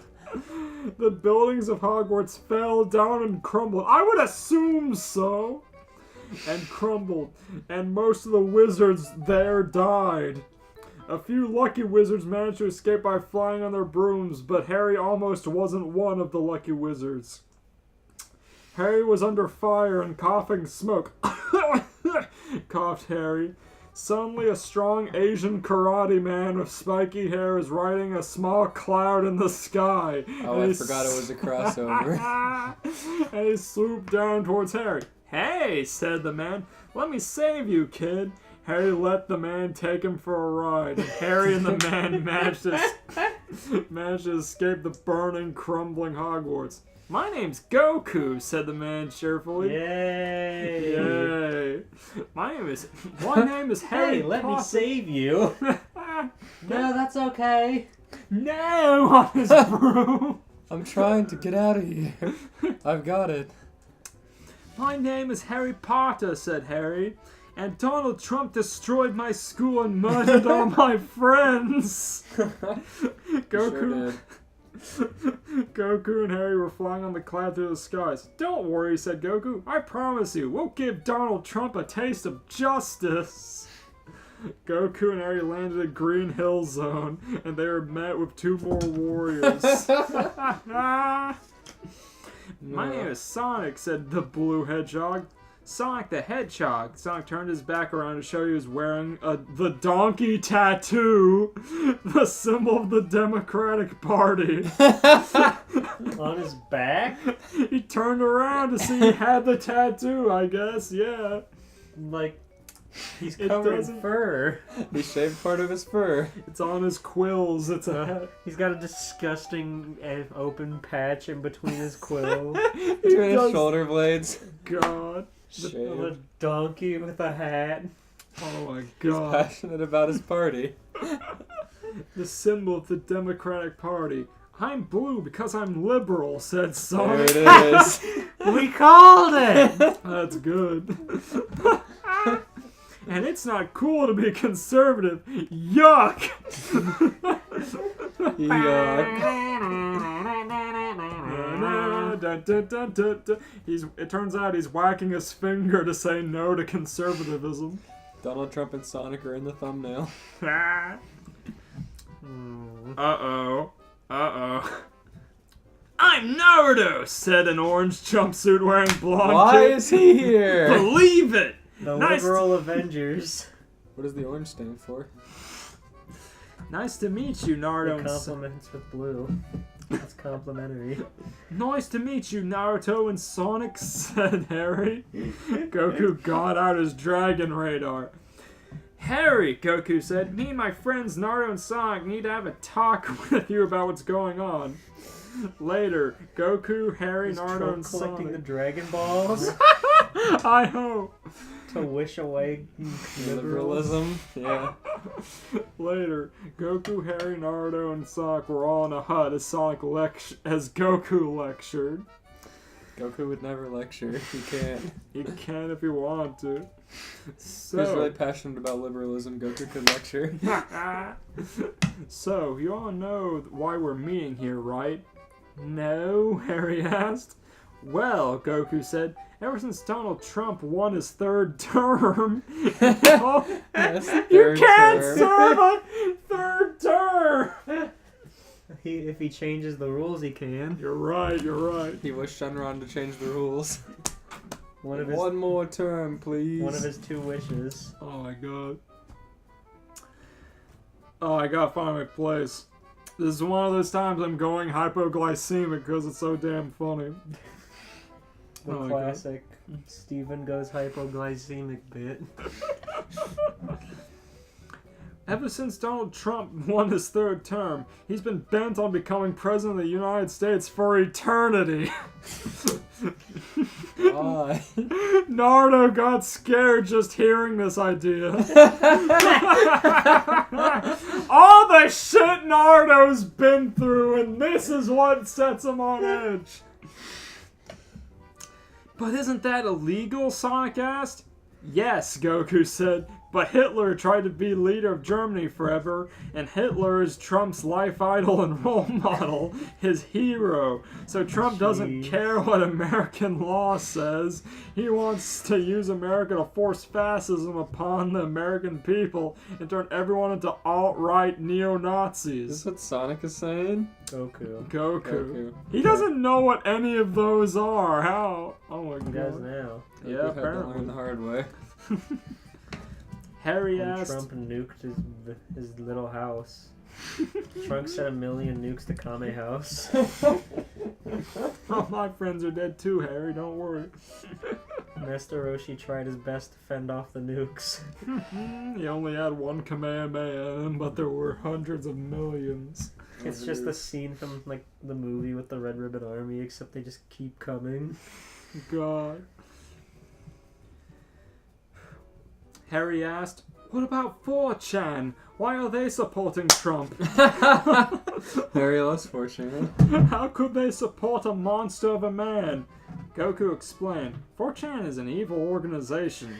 The buildings of Hogwarts fell down and crumbled. I would assume so. And crumbled. And most of the wizards there died. A few lucky wizards managed to escape by flying on their brooms, but Harry almost wasn't one of the lucky wizards. Harry was under fire and coughing smoke. Coughed Harry. Suddenly, a strong Asian karate man with spiky hair is riding a small cloud in the sky. Oh, I forgot it was a crossover. And he swooped down towards Harry. Hey, said the man, let me save you, kid. Harry let the man take him for a ride, and Harry and the man managed to escape the burning, crumbling Hogwarts. My name's Goku, said the man cheerfully. Yay! Yay! My name is Harry Hey, let me Potter. save you. No, that's okay. No, on his broom. I'm trying to get out of here. I've got it. My name is Harry Potter, said Harry. And Donald Trump destroyed my school and murdered all my friends. Goku. Sure Goku and Harry were flying on the cloud through the skies. Don't worry, said Goku. I promise you, we'll give Donald Trump a taste of justice. Goku and Harry landed at Green Hill Zone, and they were met with 2 more warriors. My name is Sonic, said the blue hedgehog. Sonic the Hedgehog. Sonic turned his back around to show he was wearing the donkey tattoo, the symbol of the Democratic Party. On his back? He turned around to see he had the tattoo, I guess, yeah. Like, he's It covered in doesn't- fur. He shaved part of his fur. It's on his quills, it's a... He's got a disgusting open patch in between his quill. Between his does- shoulder blades. God. Of a Shaved. donkey with a hat. Oh my He's god. passionate about his party. The symbol of the Democratic Party. I'm blue because I'm liberal, said Sonic. There it is. We called it! That's good. And it's not cool to be conservative. Yuck! Yuck. It turns out he's whacking his finger to say no to conservatism. Donald Trump and Sonic are in the thumbnail. Uh-oh. Uh-oh. I'm Naruto, said an orange jumpsuit wearing blonde Why kid. is he here? Believe it! The Nice. liberal Avengers. What does the orange stand for? Nice to meet you, The Naruto. compliments with blue. It's complimentary. Nice to meet you, Naruto and Sonic, said Harry. Goku got out his dragon radar. Harry, Goku said, me and my friends Naruto and Sonic need to have a talk with you about what's going on. Later, Goku, Harry, Is Naruto, Trump and collecting the Sonic. Dragon Balls I hope. to wish away Liberalism? Yeah. Later, Goku, Harry, Naruto, and Sonic were all in a hut as Goku lectured. Goku would never lecture. He can't. He can if he wanted to. He's really So, passionate about liberalism. Goku could lecture. so you all know why we're meeting here, right? No, Harry asked. Well, Goku said, ever since Donald Trump won his 3rd term, Yes, you third can't term. serve a 3rd term! If he changes the rules, he can. You're right, you're right. He wished Shenron to change the rules. One of his 1 more term, please. one of his 2 wishes. Oh my god. Oh, I gotta find my place. This is one of those times I'm going hypoglycemic because it's so damn funny. The Oh my classic Steven goes hypoglycemic bit. Ever since Donald Trump won his third term, he's been bent on becoming president of the United States for eternity. Why? Nardo got scared just hearing this idea. All the shit Nardo's been through, and this is what sets him on edge. But isn't that illegal? Sonic asked. Yes, Goku said. But Hitler tried to be leader of Germany forever, and Hitler is Trump's life idol and role model, his hero. So Trump doesn't care what American law says. He wants to use America to force fascism upon the American people and turn everyone into alt-right neo-Nazis. Is this what Sonic is saying? Goku. He doesn't know what any of those are. How? Oh my He does god. now. Yeah, Goku had to apparently. learn the hard way. Harry When asked. Trump nuked his little house. Trump sent 1 million nukes to Kame House. Oh, my friends are dead too, Harry. Don't worry. Master Roshi tried his best to fend off the nukes. He only had one Kamehameha in him, but there were hundreds of millions. It's just the scene from like the movie with the Red Ribbon Army, except they just keep coming. God. Harry asked, "What about 4chan? Why are they supporting Trump? Harry loves fortune. How could they support a monster of a man?" Goku explained, 4chan is an evil organization.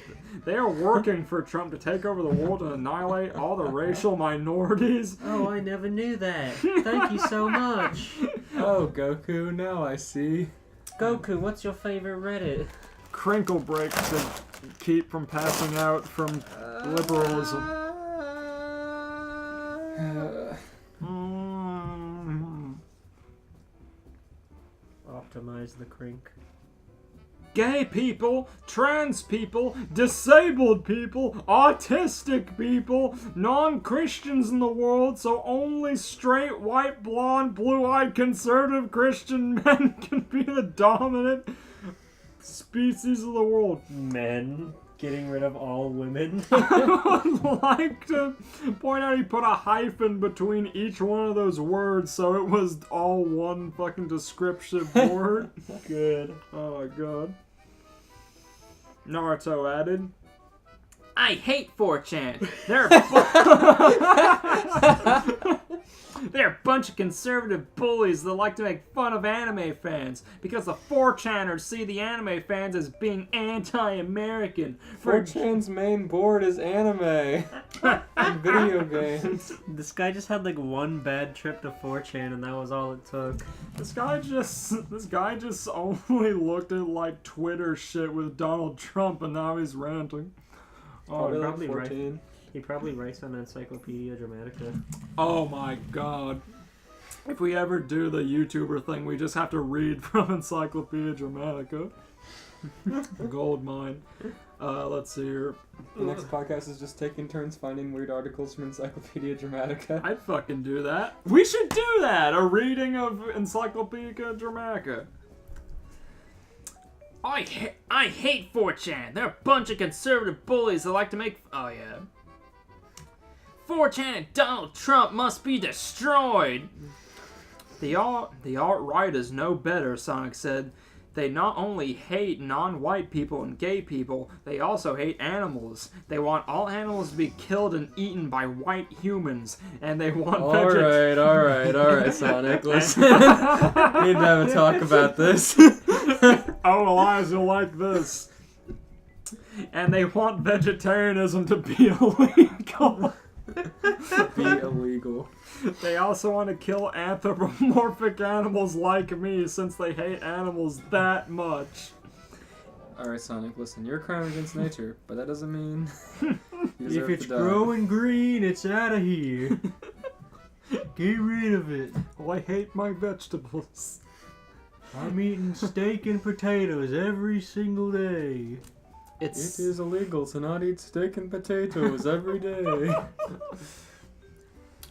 They are working for Trump to take over the world and annihilate all the racial minorities. Oh, I never knew that. Thank you so much. Oh, Goku, now I see. Goku, what's your favorite Reddit? Crinkle break to keep from passing out from liberalism. Optimize the crink. Gay people, trans people, disabled people, autistic people, non-Christians in the world, so only straight, white, blonde, blue-eyed, conservative Christian men can be the dominant species of the world. Men. Getting rid of all women. I would like to point out he put a hyphen between each one of those words so it was all one fucking descriptive word. Good. Oh my god. Naruto added, "I hate 4chan. They're a bunch of conservative bullies that like to make fun of anime fans because the 4chaners see the anime fans as being anti-American. 4chan's main board is anime and video games. This guy just had like one bad trip to 4chan and that was all it took. This guy just only looked at like Twitter shit with Donald Trump and now he's ranting. Oh, Probably like probably right. 14. He probably writes on Encyclopedia Dramatica. oh my god. If we ever do the YouTuber thing, we just have to read from Encyclopedia Dramatica. Gold mine. Let's see here. The next podcast is just taking turns finding weird articles from Encyclopedia Dramatica. I'd fucking do that. We should do that! A reading of Encyclopedia Dramatica. I hate 4chan. They're a bunch of conservative bullies that like to make... Oh, yeah. 4chan and Donald Trump must be destroyed. The alt-right is no better, Sonic said. They not only hate non-white people and gay people, they also hate animals. They want all animals to be killed and eaten by white humans, and they want Alright, Sonic, listen. We need to have a talk about this. Oh, Elias, you'll like this. And they want vegetarianism to be illegal. Be illegal. They also want to kill anthropomorphic animals like me since they hate animals that much. Alright, Sonic, listen, you're a crime against nature, but that doesn't mean you deserve If it's to die. growing green, it's out of here. Get rid of it. Oh, I hate my vegetables. I'm eating steak and potatoes every single day. It is illegal to not eat steak and potatoes every day.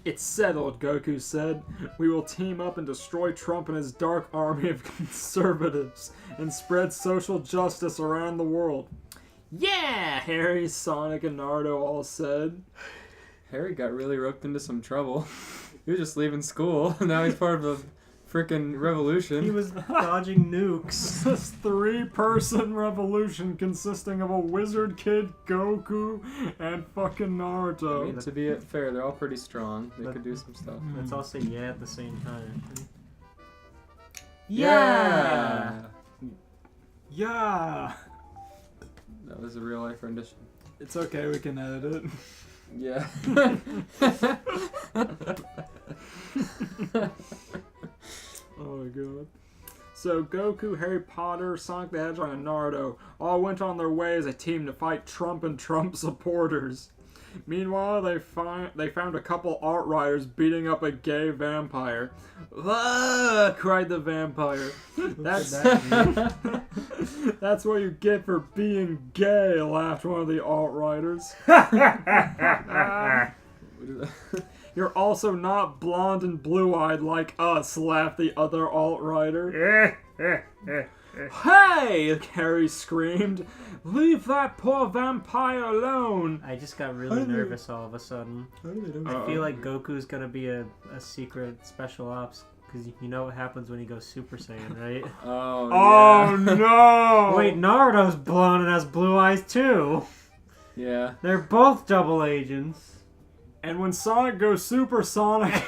It's settled, Goku said. We will team up and destroy Trump and his dark army of conservatives and spread social justice around the world. Yeah, Harry, Sonic, and Naruto all said. Harry got really roped into some trouble. He was just leaving school. Now he's part of a freaking revolution. He was dodging nukes. This 3-person revolution consisting of a wizard kid, Goku, and fucking Naruto. I mean, to be fair, they're all pretty strong. They could do some stuff. Let's all say yeah at the same time. Yeah! Yeah! That was a real life rendition. It's okay, we can edit it. Yeah. Oh my god. So Goku, Harry Potter, Sonic the Hedgehog, and Naruto all went on their way as a team to fight Trump and Trump supporters. Meanwhile, they found a couple Outriders beating up a gay vampire. Ah! Cried the vampire. That's that's what you get for being gay, laughed one of the Outriders. You're also not blonde and blue-eyed like us, laughed the other Outrider. Hey! Harry screamed. Leave that poor vampire alone! I just got really nervous all of a sudden. I feel like Goku's gonna be a secret special ops, because you know what happens when he goes Super Saiyan, right? Oh no! Wait, Naruto's blonde and has blue eyes too! Yeah. They're both double agents. And when Sonic goes supersonic...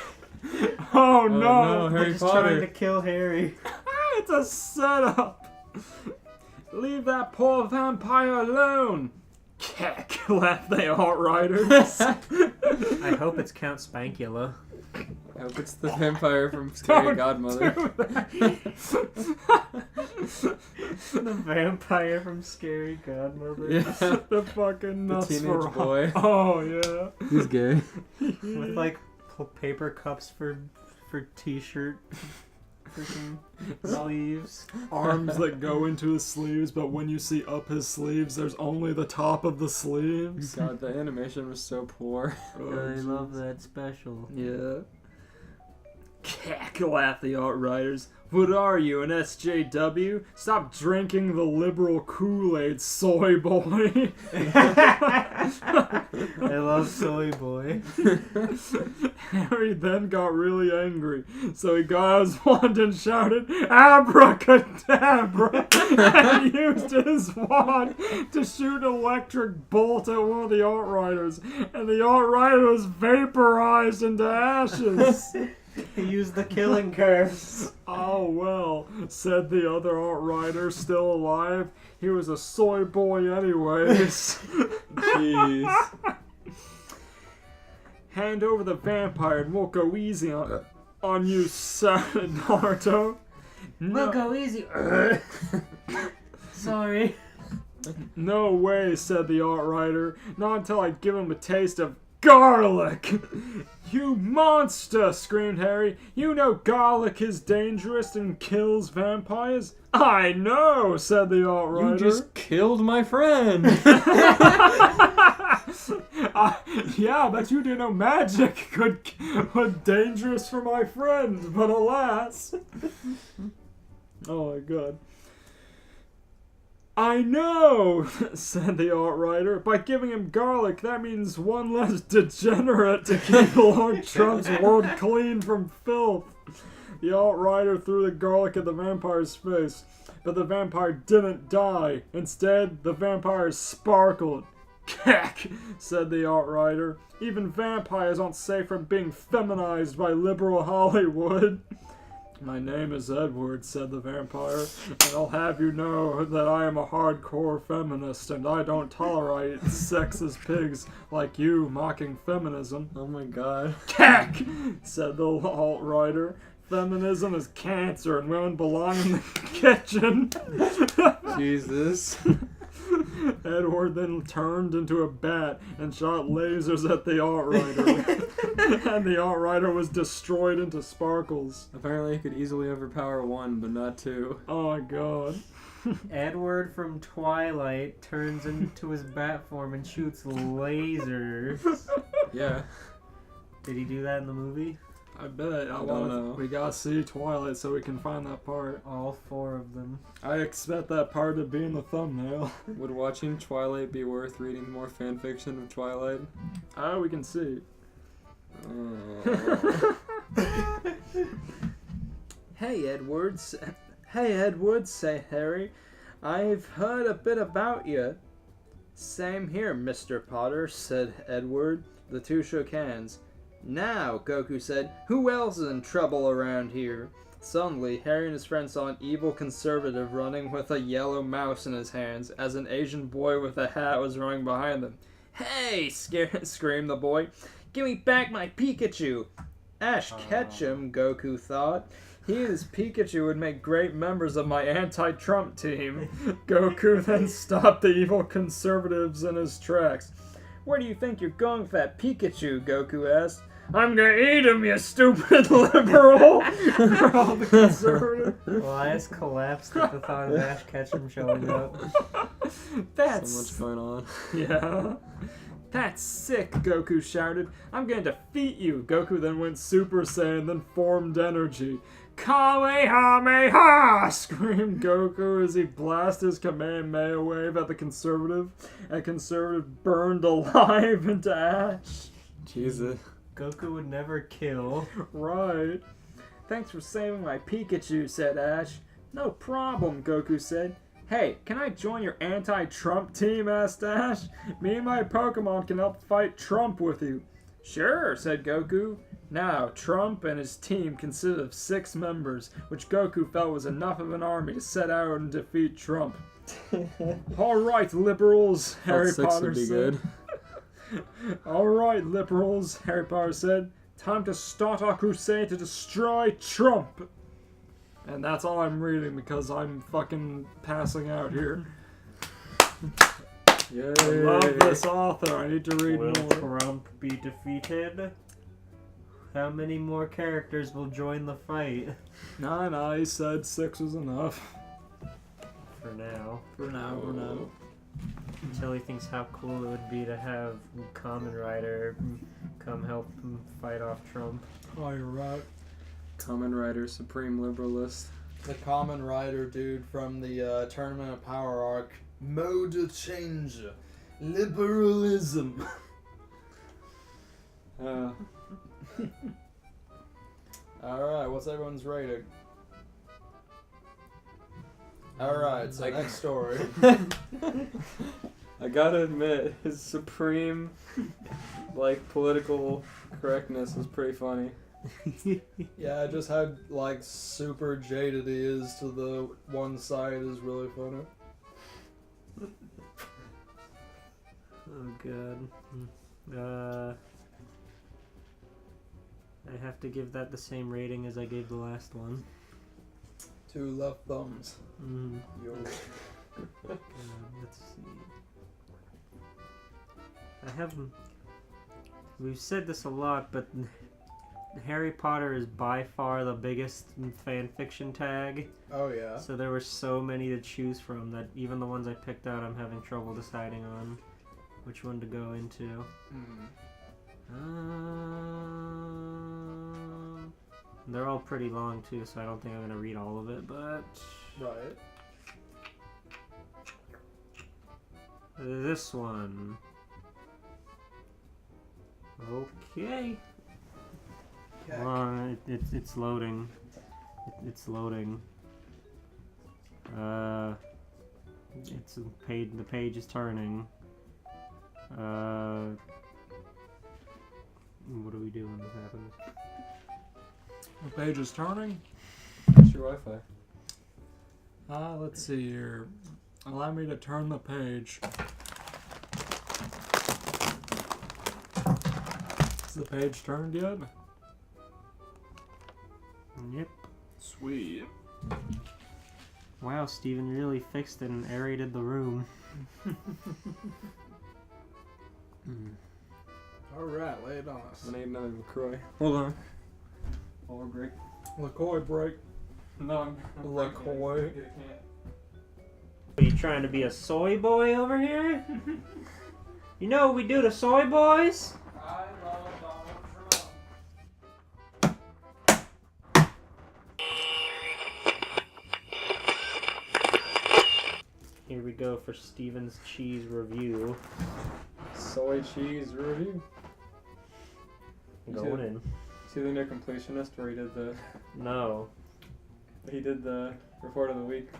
oh no! No, They're Harry just Potter. trying to kill Harry. It's a setup! Leave that poor vampire alone! Keck, laughed the Outriders. I hope it's Count Spankula. I hope it's the vampire from Scary Godmother. The vampire from Scary Godmother. Yeah. The fucking The nuts teenage boy. Oh yeah. He's gay. With like paper cups for t-shirt freaking sleeves. Arms that go into his sleeves, but when you see up his sleeves, there's only the top of the sleeves. God, the animation was so poor. I love that special. Yeah. Keck, laughed the Outriders. What are you, an SJW? Stop drinking the liberal Kool-Aid, soy boy. I love Soy Boy. Harry then got really angry, so he got out his wand and shouted, Abracadabra! And used his wand to shoot an electric bolt at one of the Outriders, and the Outrider was vaporized into ashes. He used the killing curse. Oh well, said the other Outrider, still alive. He was a soy boy anyways. Jeez. Hand over the vampire and we'll go easy on you, Naruto. We'll go easy. Sorry. No way, said the Outrider. Not until I give him a taste of garlic. You monster, screamed Harry. You know garlic is dangerous and kills vampires? I know, said the Outrider. You just killed my friend. Yeah, but you didn't know magic was dangerous for my friend, but alas. Oh my god. I know, said the Outrider. By giving him garlic, that means one less degenerate to keep Lord Trump's world clean from filth. The Outrider threw the garlic at the vampire's face, but the vampire didn't die. Instead, the vampire sparkled. Keck, said the Outrider. Even vampires aren't safe from being feminized by liberal Hollywood. My name is Edward, said the vampire, and I'll have you know that I am a hardcore feminist, and I don't tolerate sexist pigs like you mocking feminism. Oh my god. Keck, said the Outrider. Feminism is cancer, and women belong in the kitchen. Jesus. Edward then turned into a bat and shot lasers at the Outrider. And the Outrider was destroyed into sparkles. Apparently he could easily overpower one, but not two. Oh my god. Edward from Twilight turns into his bat form and shoots lasers. Yeah. Did he do that in the movie? I bet. I don't know. We gotta see Twilight so we can find that part. All 4 of them. I expect that part to be in the thumbnail. Would watching Twilight be worth reading more fan fiction of Twilight? Oh, we can see. Hey, Edwards. Hey, Edwards, said Harry. I've heard a bit about you. Same here, Mr. Potter, said Edward. The two shook hands. Now, Goku said, who else is in trouble around here? Suddenly, Harry and his friend saw an evil conservative running with a yellow mouse in his hands as an Asian boy with a hat was running behind them. Hey! Screamed the boy. Give me back my Pikachu! Ash Ketchum, Goku thought. He and his Pikachu would make great members of my anti-Trump team. Goku then stopped the evil conservatives in his tracks. Where do you think you're going with that Pikachu? Goku asked. I'm gonna eat him, you stupid liberal! All the conservatives. Elias collapsed at the thought of Ash Ketchum showing up. That's So much going on. Yeah. That's sick, Goku shouted. I'm gonna defeat you. Goku then went Super Saiyan, then formed energy. Kamehameha! Screamed Goku as he blasted his Kamehameha wave at the conservative, and conservative burned alive into ash. Jesus. Goku would never kill. Right. Thanks for saving my Pikachu, said Ash. No problem, Goku said. Hey, can I join your anti-Trump team, asked Ash? Me and my Pokemon can help fight Trump with you. Sure, said Goku. Now, Trump and his team consisted of 6 members, which Goku felt was enough of an army to set out and defeat Trump. All right, liberals, Harry Potter said. Good. All right, liberals, Harry Potter said. Time to start our crusade to destroy Trump. And that's all I'm reading because I'm fucking passing out here. Yay. I love this author. I need to read Will more. Trump be defeated? How many more characters will join the fight? Nah, he said 6 was enough. For now. for now. Until he thinks how cool it would be to have Kamen Rider come help him fight off Trump. Oh, you're right. Kamen Rider, Supreme Liberalist. The Kamen Rider dude from the Tournament of Power arc. Mode change. Liberalism. Alright, what's everyone's rating? Alright, so next story. I gotta admit, his supreme, political correctness was pretty funny. Yeah, just how, super jaded he is to the one side is really funny. Oh god. I have to give that the same rating as I gave the last one. 2 left thumbs. Yo. Let's see. We've said this a lot, but Harry Potter is by far the biggest fan fiction tag. Oh yeah. So there were so many to choose from that even the ones I picked out, I'm having trouble deciding on which one to go into. They're all pretty long too, so I don't think I'm gonna read all of it, but Right. this one. Okay. Hold on, it's loading. It's loading. It's a page. The page is turning. What do we do when this happens? The page is turning. What's your Wi-Fi? Let's see here. Allow me to turn the page. Is the page turned yet? Yep. Sweet. Wow, Steven really fixed it and aerated the room. Alright, lay it on us. I need another LaCroix. Hold on. Or break. LaCroix break. No, LaCroix. Are you trying to be a soy boy over here? You know what we do to soy boys? I love Donald Trump. Here we go for Steven's cheese review. Soy cheese review. Going in. See the near completionist where he did the No, report of the week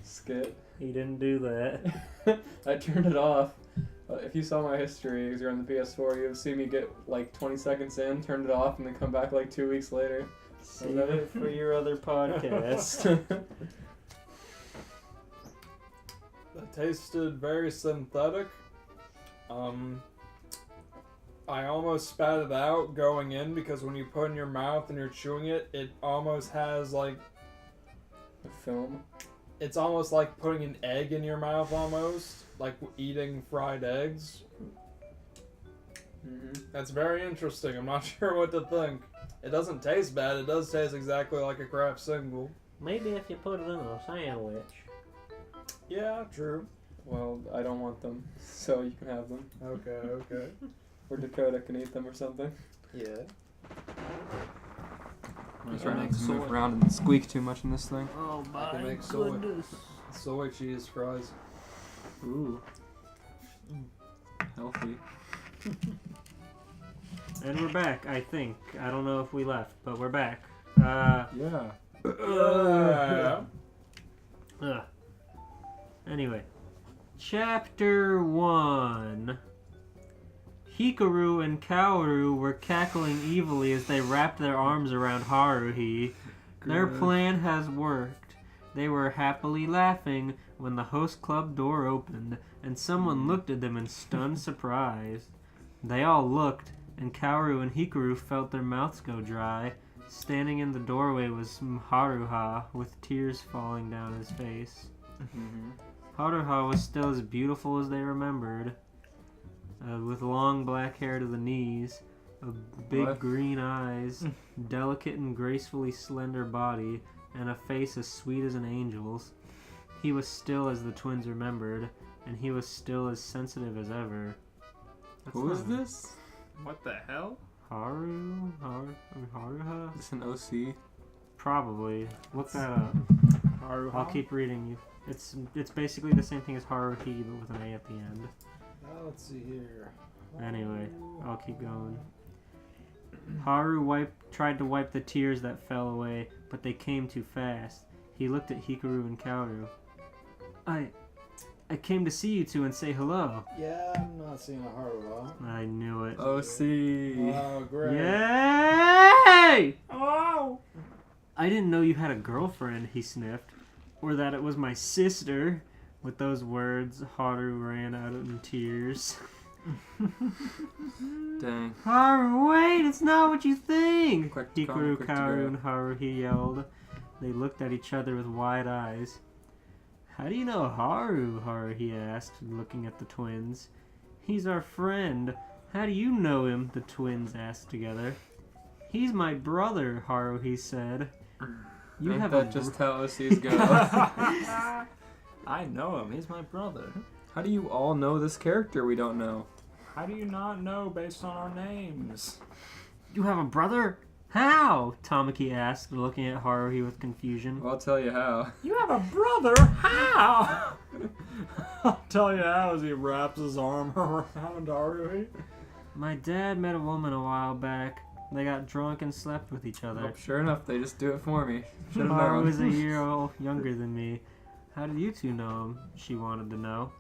skit. he didn't do that. I turned it off. If you saw my history, because you're on the PS4, you would see me get like 20 seconds in, turn it off, and then come back like 2 weeks later. Save it for your other podcast. It tasted very synthetic. I almost spat it out going in because when you put it in your mouth and you're chewing it, it almost has like The film. it's almost like putting an egg in your mouth almost, like eating fried eggs. Mm-hmm. That's very interesting. I'm not sure what to think. It doesn't taste bad. It does taste exactly like a Kraft single. Maybe if you put it in a sandwich. Yeah, true. Well, I don't want them, so you can have them. Okay. Or Dakota can eat them or something. Yeah. I'm trying trying to to soy. move around and squeak too much in this thing. Oh I can my make soy. goodness. Soy cheese fries. Ooh. Healthy. And we're back, I think. I don't know if we left, but we're back. Yeah. Anyway. Chapter 1. Hikaru and Kaoru were cackling evilly as they wrapped their arms around Haruhi. Their plan has worked. They were happily laughing when the host club door opened, and someone looked at them in stunned surprise. They all looked, and Kaoru and Hikaru felt their mouths go dry. Standing in the doorway was Haruha, with tears falling down his face. Mm-hmm. Haruha was still as beautiful as they remembered, with long black hair to the knees, big What? green eyes, delicate and gracefully slender body, and a face as sweet as an angel's. He was still as the twins remembered, and he was still as sensitive as ever. Who is this? What the hell? Haruha? Is this an OC? Probably. Look that up. I'll keep reading you. It's basically the same thing as Haruhi, but with an A at the end. Let's see here. Anyway, I'll keep going. Haru tried to wipe the tears that fell away, but they came too fast. He looked at Hikaru and Kaoru. I came to see you two and say hello. Yeah, I'm not seeing a Haruha. I knew it. OC. Oh, great. Yay! Oh! I didn't know you had a girlfriend, he sniffed. Or that it was my sister. With those words, Haru ran out in tears. Dang. Haru, wait, it's not what you think! Quick to come, Hikaru, quick to Kaoru, go. and Haruhi yelled. They looked at each other with wide eyes. How do you know Haru? Haruhi asked, looking at the twins. He's our friend. How do you know him? The twins asked together. He's my brother, Haruhi said. You Ain't have that a just how OCs go? I know him. He's my brother. How do you all know this character we don't know? How do you not know based on our names? You have a brother? How? Tamaki asked, looking at Haruhi with confusion. Well, I'll tell you how. You have a brother? How? I'll tell you how as he wraps his arm around Haruhi. My dad met a woman a while back. They got drunk and slept with each other. Oh, sure enough, they just do it for me. Should've Haru known. was a year younger than me. How did you two know him? She wanted to know.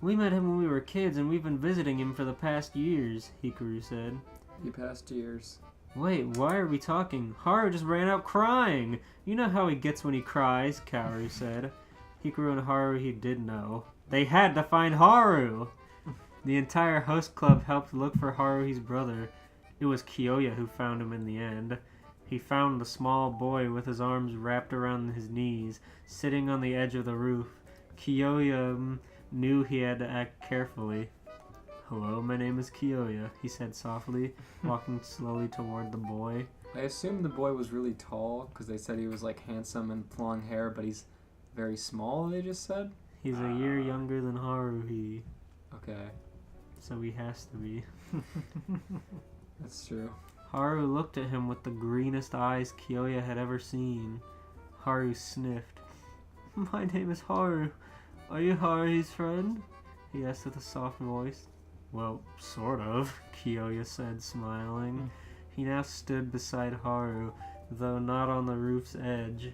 We met him when we were kids, and we've been visiting him for the past years, Hikaru said. The past years. Wait, why are we talking? Haru just ran out crying. You know how he gets when he cries, Kaoru said. Hikaru and Haruhi did know. They had to find Haru! The entire host club helped look for Haruhi's brother. It was Kiyoya who found him in the end. He found the small boy with his arms wrapped around his knees, sitting on the edge of the roof. Kiyoya knew he had to act carefully. Hello, my name is Kiyoya, he said softly, walking slowly toward the boy. I assume the boy was really tall, because they said he was like handsome and long hair, but he's very small, they just said? He's a year younger than Haruhi, Okay, so he has to be. that's true. Haru looked at him with the greenest eyes Kiyoya had ever seen. Haru sniffed. My name is Haru. Are you Haru's friend? He asked with a soft voice. Well, sort of, Kiyoya said, smiling. He now stood beside Haru, though not on the roof's edge.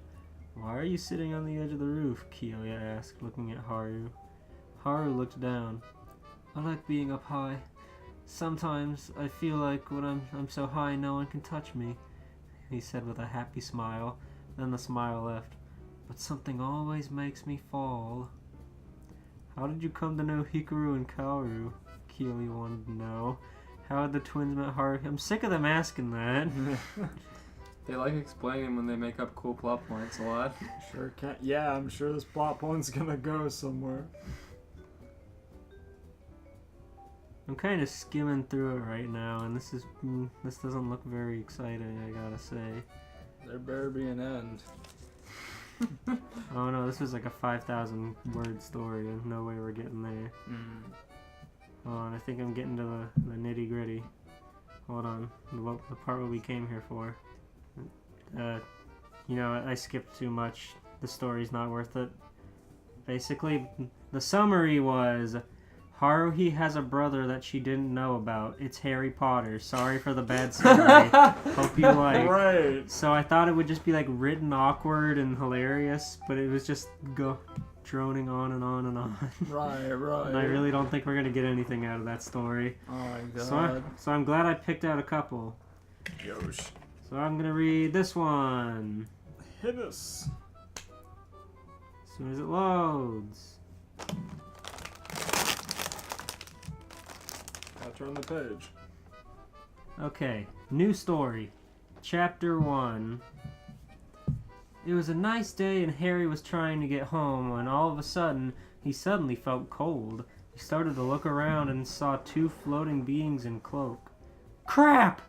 Why are you sitting on the edge of the roof? Kiyoya asked, looking at Haru. Haru looked down. I like being up high. Sometimes I feel like when I'm so high no one can touch me, he said with a happy smile. Then the smile left. But something always makes me fall. How did you come to know Hikaru and Kaoru? Kiyoya wanted to know. How had the twins met Haru? I'm sick of them asking that. They like explaining when they make up cool plot points a lot. Sure can't. Yeah, I'm sure this plot point's gonna go somewhere. I'm kind of skimming through it right now, and this doesn't look very exciting, I gotta say. There better be an end. Oh no, this was like a 5,000 word story, and no way we're getting there. Hold on, I think I'm getting to the nitty gritty. Hold on, the part what we came here for. I skipped too much. The story's not worth it. Basically, the summary was Haruhi has a brother that she didn't know about. It's Harry Potter. Sorry for the bad summary. Hope you like. Right. So I thought it would just be like written awkward and hilarious, but it was just droning on and on and on. Right. And I really don't think we're gonna get anything out of that story. Oh my god. So I'm glad I picked out a couple. Yosh. So I'm gonna read this one Hit us. as soon as it loads. I'll turn the page. Okay, new story. Chapter 1. It was a nice day and Harry was trying to get home when all of a sudden, he suddenly felt cold. He started to look around and saw two floating beings in cloak. Crap!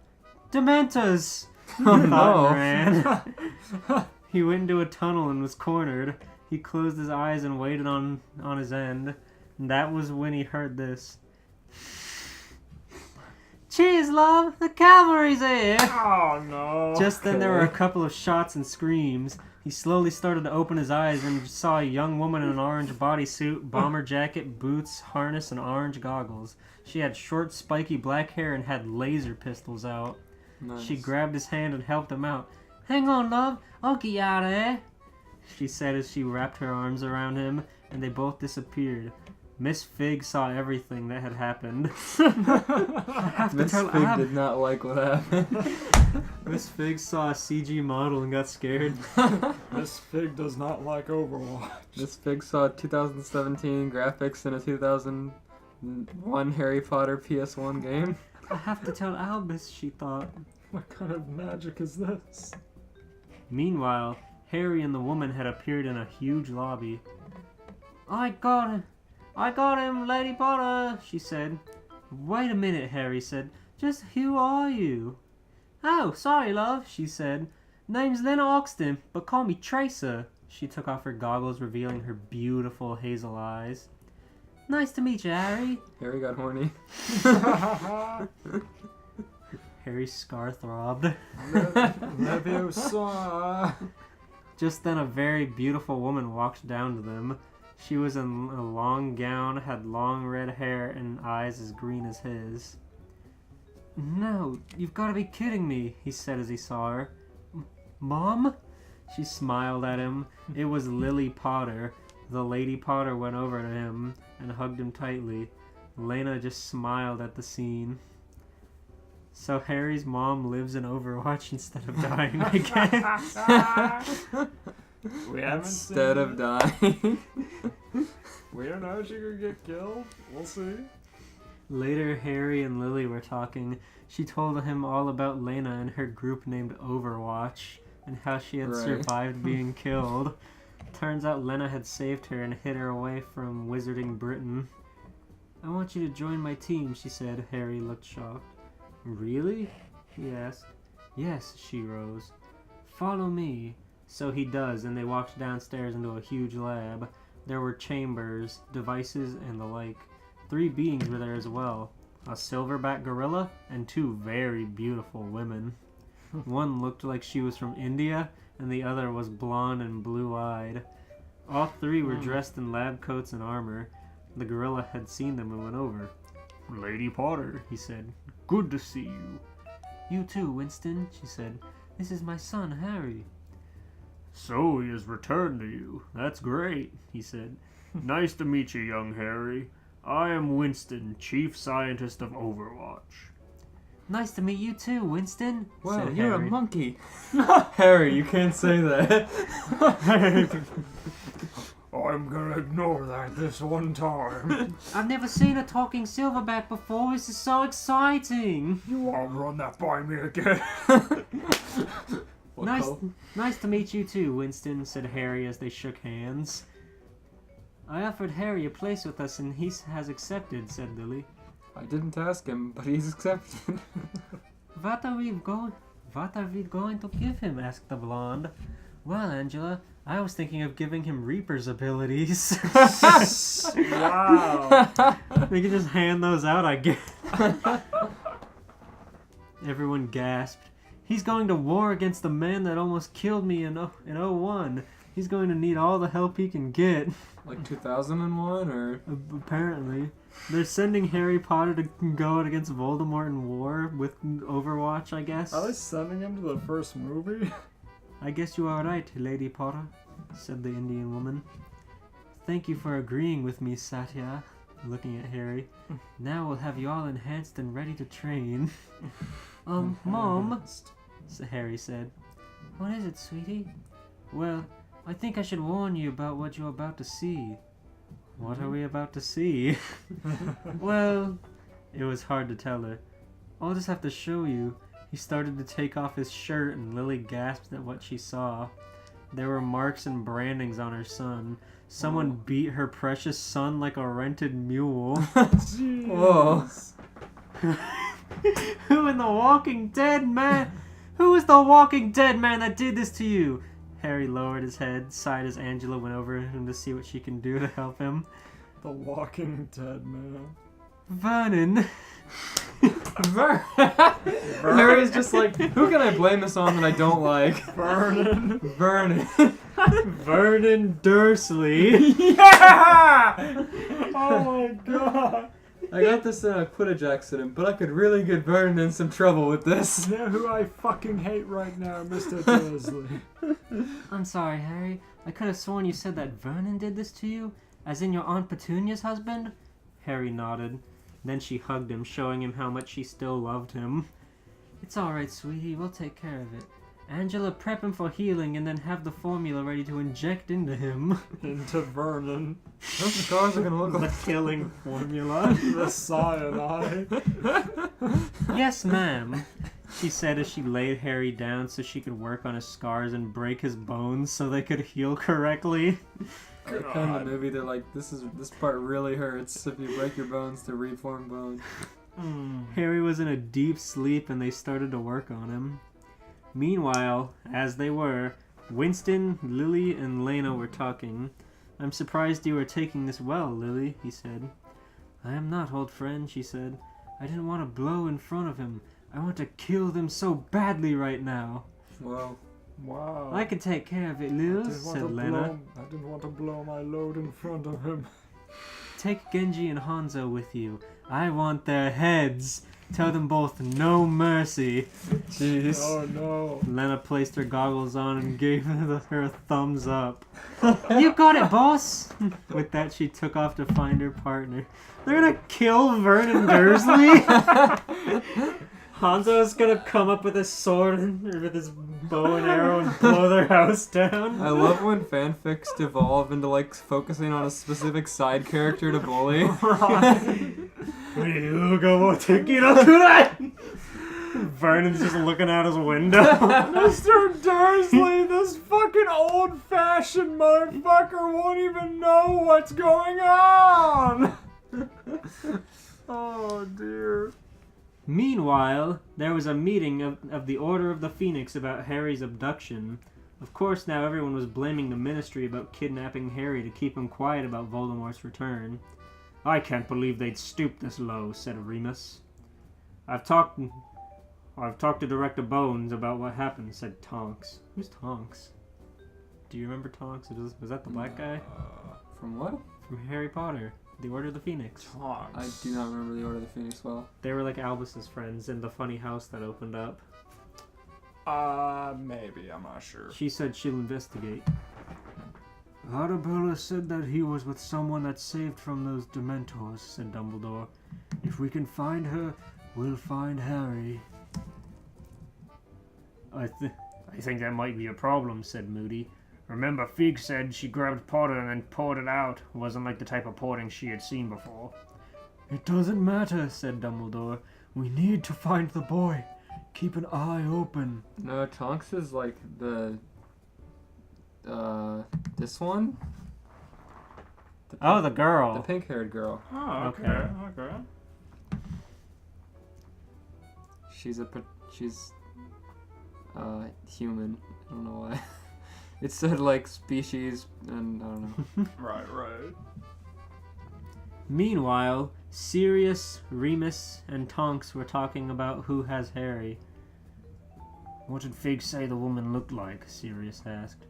Dementors! Oh He thought no. and ran. He went into a tunnel and was cornered. He closed his eyes and waited on his end. And that was when he heard this. Cheers, love! The cavalry's here! Oh no. Just then there were a couple of shots and screams. He slowly started to open his eyes and saw a young woman in an orange bodysuit, bomber jacket, boots, harness, and orange goggles. She had short, spiky black hair and had laser pistols out. Nice. She grabbed his hand and helped him out. Hang on, love. I'll get you out of here, she said as she wrapped her arms around him, and they both disappeared. Miss Fig saw everything that had happened. I have to Miss tell Fig Ab. did not like what happened. Miss Fig saw a CG model and got scared. Miss Fig does not like Overwatch. Miss Fig saw 2017 graphics in a 2001 Harry Potter PS1 game. I have to tell Albus, she thought. What kind of magic is this? Meanwhile, Harry and the woman had appeared in a huge lobby. I got him, Lady Potter, she said. Wait a minute, Harry said. Just who are you? Oh, sorry, love, she said. Name's Lena Oxton, but call me Tracer. She took off her goggles, revealing her beautiful hazel eyes. Nice to meet you, Harry. Harry got horny. Harry's scar throbbed. Leviosa. Just then a very beautiful woman walked down to them. She was in a long gown, had long red hair, and eyes as green as his. No, you've got to be kidding me, he said as he saw her. Mom? She smiled at him. It was Lily Potter. The Lady Potter went over to him and hugged him tightly. Lena just smiled at the scene. So Harry's mom lives in Overwatch instead of dying, I guess. We haven't Instead seen of dying. We don't know if she could get killed. We'll see. Later, Harry and Lily were talking. She told him all about Lena and her group named Overwatch, and how she had Right. survived being killed. Turns out Lena had saved her and hid her away from Wizarding Britain. I want you to join my team, she said. Harry looked shocked. Really? He asked. Yes, she rose. Follow me. So he does, and they walked downstairs into a huge lab. There were chambers, devices, and the like. 3 beings were there as well. A silverback gorilla and 2 very beautiful women. One looked like she was from India, and the other was blonde and blue-eyed. All three were dressed in lab coats and armor. The gorilla had seen them and went over. "Lady Potter," he said. "Good to see you." "You too, Winston," she said. "This is my son, Harry." "So he has returned to you. That's great," he said. "Nice to meet you, young Harry. I am Winston, Chief Scientist of Overwatch." "Nice to meet you too, Winston," Wow, said you're Harry. a monkey. Harry, you can't say that. I'm gonna ignore that this one time. I've never seen a talking silverback before. This is so exciting. You won't run that by me again. What Nice, color? nice to meet you too, Winston, said Harry as they shook hands. I offered Harry a place with us and he has accepted, said Lily. I didn't ask him, but he's accepted. What are we going to give him? Asked the blonde. Well, Angela, I was thinking of giving him Reaper's abilities. Wow. We can just hand those out, I guess. Everyone gasped. He's going to war against the man that almost killed me in 01. He's going to need all the help he can get. Like 2001 or? Apparently. They're sending Harry Potter to go out against Voldemort in war with Overwatch, I guess. Are they sending him to the first movie? I guess you are right, Lady Potter, said the Indian woman. Thank you for agreeing with me, Satya, looking at Harry. Now we'll have you all enhanced and ready to train. Mom, Harry said. What is it, sweetie? Well, I think I should warn you about what you're about to see. What are we about to see? Well, it was hard to tell her. I'll just have to show you. He started to take off his shirt and Lily gasped at what she saw. There were marks and brandings on her son. Someone beat her precious son like a rented mule. Whoa. Who in the Walking Dead, man? Who is the Walking Dead man that did this to you? Harry lowered his head, sighed as Angela went over him to see what she can do to help him. The Walking Dead man. Vernon. Harry's just like, who can I blame this on that I don't like? Vernon. Vernon. Vernon Dursley. Yeah! Oh my god. I got this in a Quidditch accident, but I could really get Vernon in some trouble with this. You know who I fucking hate right now, Mr. Dursley? I'm sorry, Harry. I could have sworn you said that Vernon did this to you? As in your Aunt Petunia's husband? Harry nodded. Then she hugged him, showing him how much she still loved him. It's alright, sweetie. We'll take care of it. Angela, prep him for healing and then have the formula ready to inject into him. Into Vernon. Those scars are gonna look The like... killing formula. The cyanide. Yes, ma'am, she said as she laid Harry down so she could work on his scars and break his bones so they could heal correctly. That kind of movie, they're like, this part really hurts if you break your bones to reform bone. Harry was in a deep sleep and they started to work on him. Meanwhile, as they were, Winston, Lily, and Lena were talking. I'm surprised you are taking this well, Lily, he said. I am not, old friend, she said. I didn't want to blow in front of him. I want to kill them so badly right now. Whoa. Wow. I can take care of it, Lil, said Lena. I didn't want to blow my load in front of him. Take Genji and Hanzo with you. I want their heads. Tell them both no mercy. Jeez. Oh no. Lena placed her goggles on and gave her a thumbs up. You got it, boss! With that, she took off to find her partner. They're gonna kill Vernon Dursley? Hanzo's gonna come up with a sword or with his bow and arrow and blow their house down. I love when fanfics devolve into like focusing on a specific side character to bully. Vernon's just looking out his window. Mr. Dursley, this fucking old-fashioned motherfucker won't even know what's going on! Oh dear. Meanwhile, there was a meeting of the Order of the Phoenix about Harry's abduction. Of course, now everyone was blaming the Ministry about kidnapping Harry to keep him quiet about Voldemort's return. I can't believe they'd stoop this low, said Remus. I've talked to Director Bones about what happened, said Tonks. Who's Tonks? Do you remember Tonks? Was that the black guy From what? from Harry Potter? The Order of the Phoenix. I do not remember the Order of the Phoenix well. They were like Albus's friends in the funny house that opened up. Maybe. I'm not sure. She said she'll investigate. Arabella said that he was with someone that saved from those Dementors, said Dumbledore. If we can find her, we'll find Harry. I think that might be a problem, said Moody. Remember, Fig said she grabbed Potter and then poured it out. It wasn't like the type of pouring she had seen before. It doesn't matter, said Dumbledore. We need to find the boy. Keep an eye open. No, Tonks is like the this one? The girl. The pink-haired girl. Oh, Okay. Okay. She's human. I don't know why. It said like species, and I don't know. Right. Meanwhile, Sirius, Remus, and Tonks were talking about who has Harry. What did Fig say the woman looked like? Sirius asked.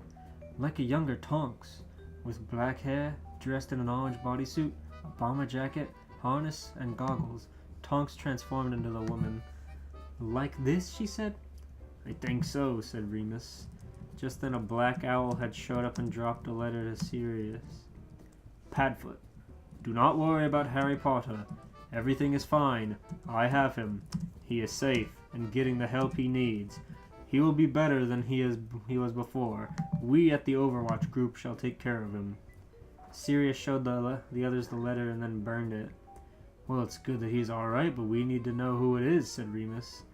Like a younger Tonks, with black hair, dressed in an orange bodysuit, a bomber jacket, harness, and goggles. Tonks transformed into the woman. Like this, she said. I think so, said Remus. Just then a black owl had showed up and dropped a letter to Sirius. Padfoot. Do not worry about Harry Potter. Everything is fine. I have him. He is safe and getting the help he needs. He will be better than he was before. We at the Overwatch group shall take care of him. Sirius showed the others the letter and then burned it. Well, it's good that he's alright, but we need to know who it is, said Remus.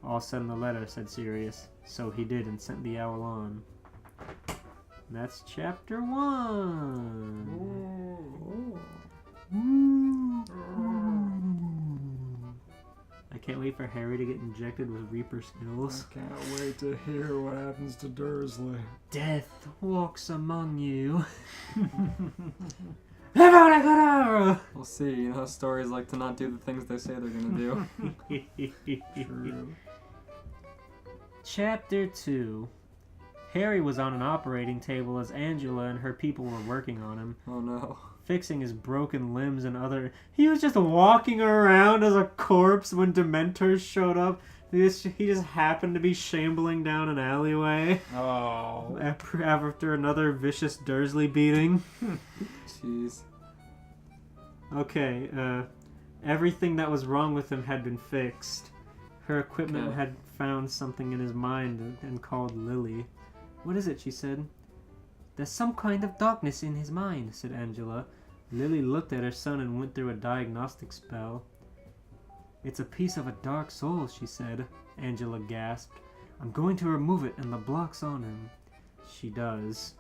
I'll send the letter, said Sirius. So he did and sent the owl on. That's chapter 1. I can't wait for Harry to get injected with Reaper skills. I can't wait to hear what happens to Dursley. Death walks among you. True. We'll see. You know, stories like to not do the things they say they're gonna do. True. Chapter 2. Harry was on an operating table as Angela and her people were working on him, Oh no. fixing his broken limbs and other... He was just walking around as a corpse when Dementors showed up. He just happened to be shambling down an alleyway Oh. after another vicious Dursley beating. Jeez. Okay, everything that was wrong with him had been fixed. Her equipment Okay. had found something in his mind and called Lily. What is it? She said. There's some kind of darkness in his mind, said Angela. Lily looked at her son and went through a diagnostic spell. It's a piece of a dark soul, she said. Angela gasped. I'm going to remove it and the block's on him. She does.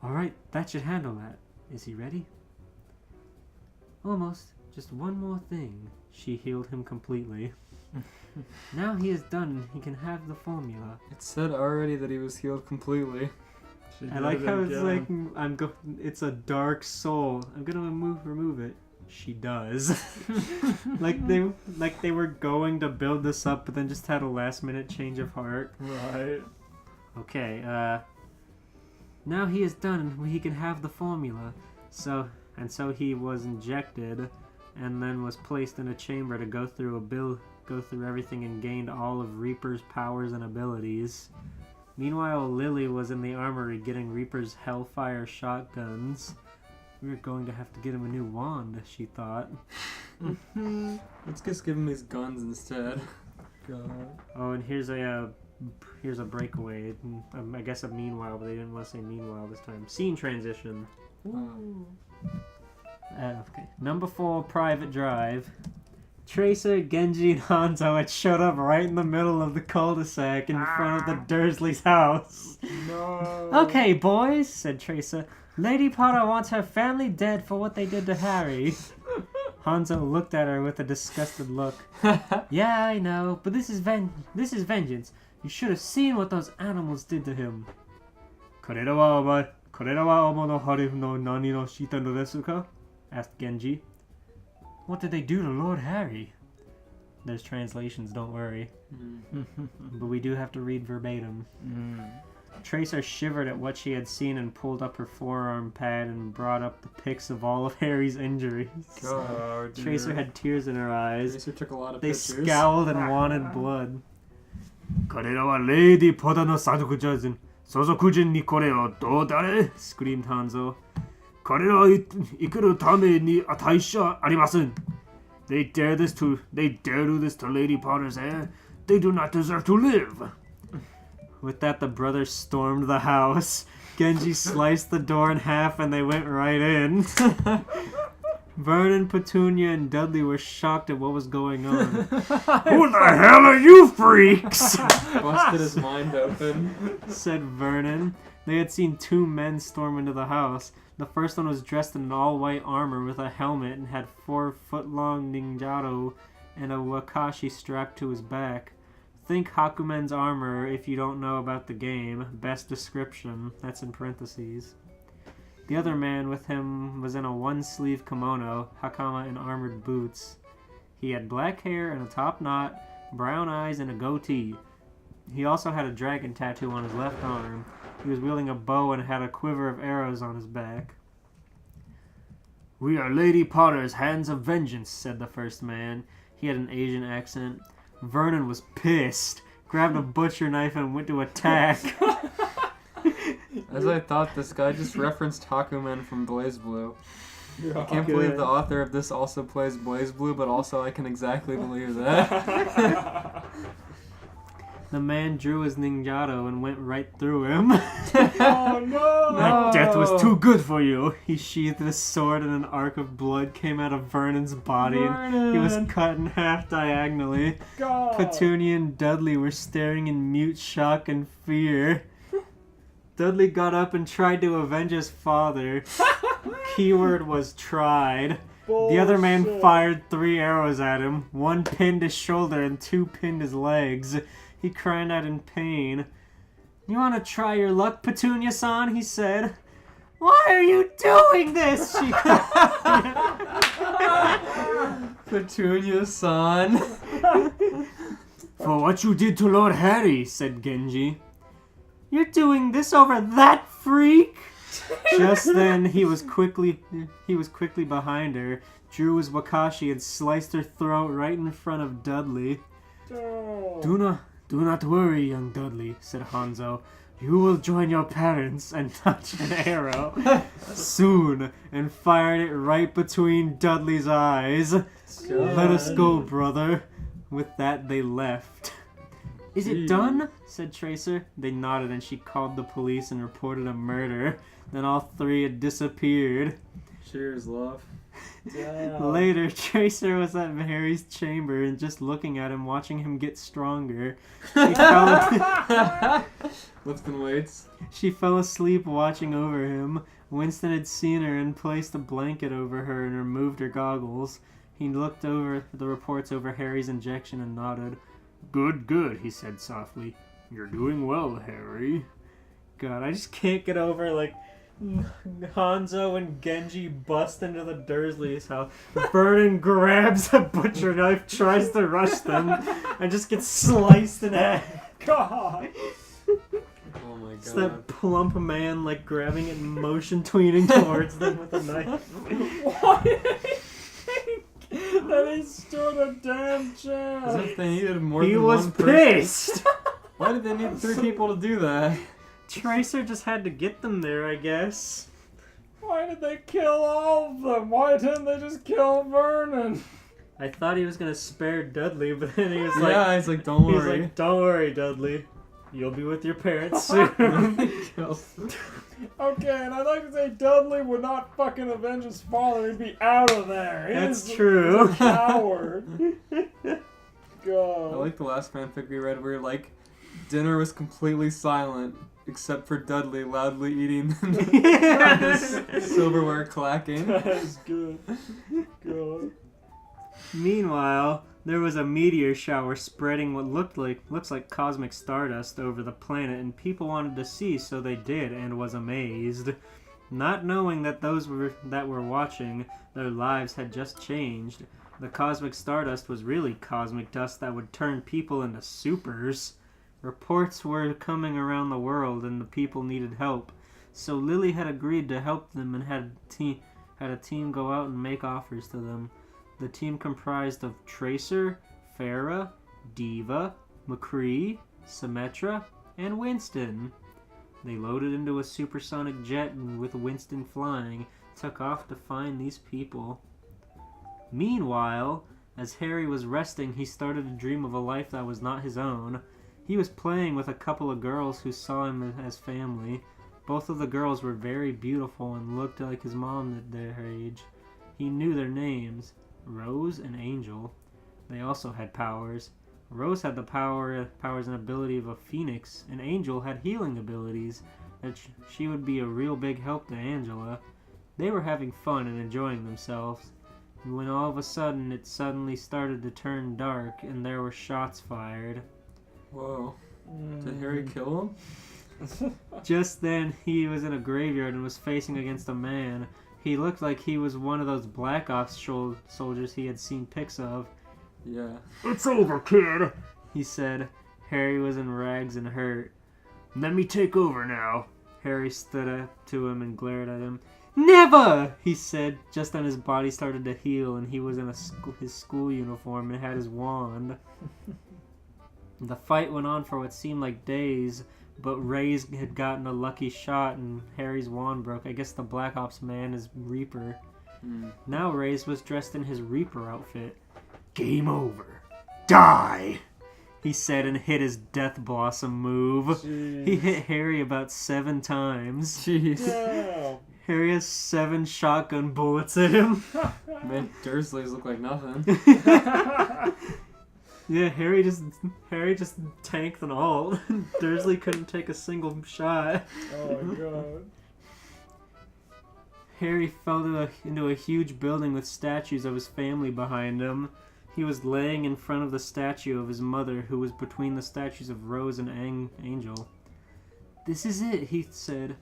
Alright, that should handle that. Is he ready? Almost. Just one more thing. She healed him completely. Now he is done, he can have the formula. It said already that he was healed completely. She I did like it how it's again. like it's a dark soul. I'm gonna remove it. She does. like they were going to build this up, but then just had a last minute change of heart. Right. Okay. Now he is done. He can have the formula. So he was injected, and then was placed in a chamber to go through everything and gained all of Reaper's powers and abilities. Meanwhile, Lily was in the armory getting Reaper's Hellfire shotguns. We're going to have to get him a new wand, she thought. Let's just give him these guns instead. God. Oh, and here's a breakaway. I guess a meanwhile, but they didn't want to say meanwhile this time. Scene transition. Okay. Number 4, Private Drive. Tracer, Genji, and Hanzo had showed up right in the middle of the cul-de-sac in front of the Dursley's house. No. Okay, boys, said Tracer. Lady Potter wants her family dead for what they did to Harry. Hanzo looked at her with a disgusted look. Yeah, I know, but this is vengeance. You should have seen what those animals did to him. これらは主のハリフの何のしたのですか? asked Genji. What did they do to Lord Harry? There's translations, don't worry. But we do have to read verbatim. Tracer shivered at what she had seen and pulled up her forearm pad and brought up the pics of all of Harry's injuries. Oh, dear. Tracer had tears in her eyes. Tracer took a lot of They pictures. scowled and wanted blood. 彼らはレイディポダの所属人にこれをどうだれ screamed Hanzo. 彼らは生きるために値しありません. They dare do this to Lady Potter's heir. They do not deserve to live. With that, the brothers stormed the house. Genji sliced the door in half and they went right in. Vernon, Petunia, and Dudley were shocked at what was going on. Who the hell are you freaks? Busted his mind open. Said Vernon. They had seen two men storm into the house. The first one was dressed in all-white armor with a helmet and had 4-foot-long ninjato and a wakashi strapped to his back. Think Hakumen's armor if you don't know about the game. Best description. That's in parentheses. The other man with him was in a one-sleeve kimono, hakama, and armored boots. He had black hair and a top knot, brown eyes, and a goatee. He also had a dragon tattoo on his left arm. He was wielding a bow and had a quiver of arrows on his back. We are Lady Potter's Hands of Vengeance, said the first man. He had an Asian accent. Vernon was pissed, grabbed a butcher knife and went to attack. As I thought, this guy just referenced Hakumen from BlazBlue. I can't believe the author of this also plays BlazBlue, but also I can exactly believe that. The man drew his ninjato and went right through him. Oh no! My death was too good for you. He sheathed his sword and an arc of blood came out of Vernon's body. And he was cut in half diagonally. God. Petunia and Dudley were staring in mute shock and fear. Dudley got up and tried to avenge his father. Keyword was tried. The other man Bullshit. fired 3 arrows at him. 1 pinned his shoulder and 2 pinned his legs. He cried out in pain. You want to try your luck, Petunia-san? He said. Why are you doing this? She Petunia-san. For what you did to Lord Harry, said Genji. You're doing this over that freak? Just then, he was quickly behind her, drew his wakashi and sliced her throat right in front of Dudley. Oh. Do not worry, young Dudley, said Hanzo. You will join your parents and touch an arrow soon, and fired it right between Dudley's eyes. Let us go, brother. With that, they left. Is it done? Said Tracer. They nodded and she called the police and reported a murder. Then all 3 had disappeared. Cheers, love. Damn. Later, Tracer was at Harry's chamber and just looking at him, watching him get stronger. Lifting weights. She fell asleep watching over him. Winston had seen her and placed a blanket over her and removed her goggles. He looked over the reports over Harry's injection and nodded. Good, he said softly. You're doing well, Harry. God, I just can't get over, like, Hanzo and Genji bust into the Dursleys' house. Vernon grabs a butcher knife, tries to rush them, and just gets sliced in half. God. Oh my It's god. that plump man, like, grabbing it and motion tweening towards them with a knife. Why did he think that he stood a damn As chance? if they needed more He than was one person. pissed! Why did they need 3 people to do that? Tracer just had to get them there, I guess. Why did they kill all of them? Why didn't they just kill Vernon? I thought he was gonna spare Dudley, but then he was like, Yeah, he's like, don't he's worry. like, don't worry, Dudley. You'll be with your parents soon. Okay, and I'd like to say Dudley would not fucking avenge his father. He'd be out of there. That's He's true. He's a coward. I God. like the last fanfic we read where, like, dinner was completely silent, except for Dudley loudly eating his silverware clacking. That is good. God. Meanwhile, there was a meteor shower spreading what looks like cosmic stardust over the planet, and people wanted to see, so they did, and was amazed. Not knowing that those that were watching, their lives had just changed. The cosmic stardust was really cosmic dust that would turn people into supers. Reports were coming around the world and the people needed help. So Lily had agreed to help them and had a team go out and make offers to them. The team comprised of Tracer, Farah, Diva, McCree, Symmetra, and Winston. They loaded into a supersonic jet and with Winston flying, took off to find these people. Meanwhile, as Harry was resting, he started to dream of a life that was not his own. He was playing with a couple of girls who saw him as family. Both of the girls were very beautiful and looked like his mom at their age. He knew their names, Rose and Angel. They also had powers. Rose had the powers and ability of a phoenix, and Angel had healing abilities, that she would be a real big help to Angela. They were having fun and enjoying themselves, and when all of a sudden it suddenly started to turn dark and there were shots fired. Whoa. Did Harry kill him? Just then, he was in a graveyard and was facing against a man. He looked like he was one of those Black Ops soldiers he had seen pics of. Yeah. It's over, kid. He said. Harry was in rags and hurt. Let me take over now. Harry stood up to him and glared at him. Never! He said, just then his body started to heal and he was in his school uniform and had his wand. The fight went on for what seemed like days, but Ray's had gotten a lucky shot and Harry's wand broke. I guess the Black Ops man is Reaper. Now Ray's was dressed in his Reaper outfit. Game over. Die! He said and hit his Death Blossom move. Jeez. He hit Harry about 7 times. Jeez. Damn. Harry has 7 shotgun bullets in him. Man, Dursleys look like nothing. Yeah, Harry just tanked an ult. Dursley couldn't take a single shot. Oh my god. Harry fell into a huge building with statues of his family behind him. He was laying in front of the statue of his mother, who was between the statues of Rose and Angel. "This is it," he said.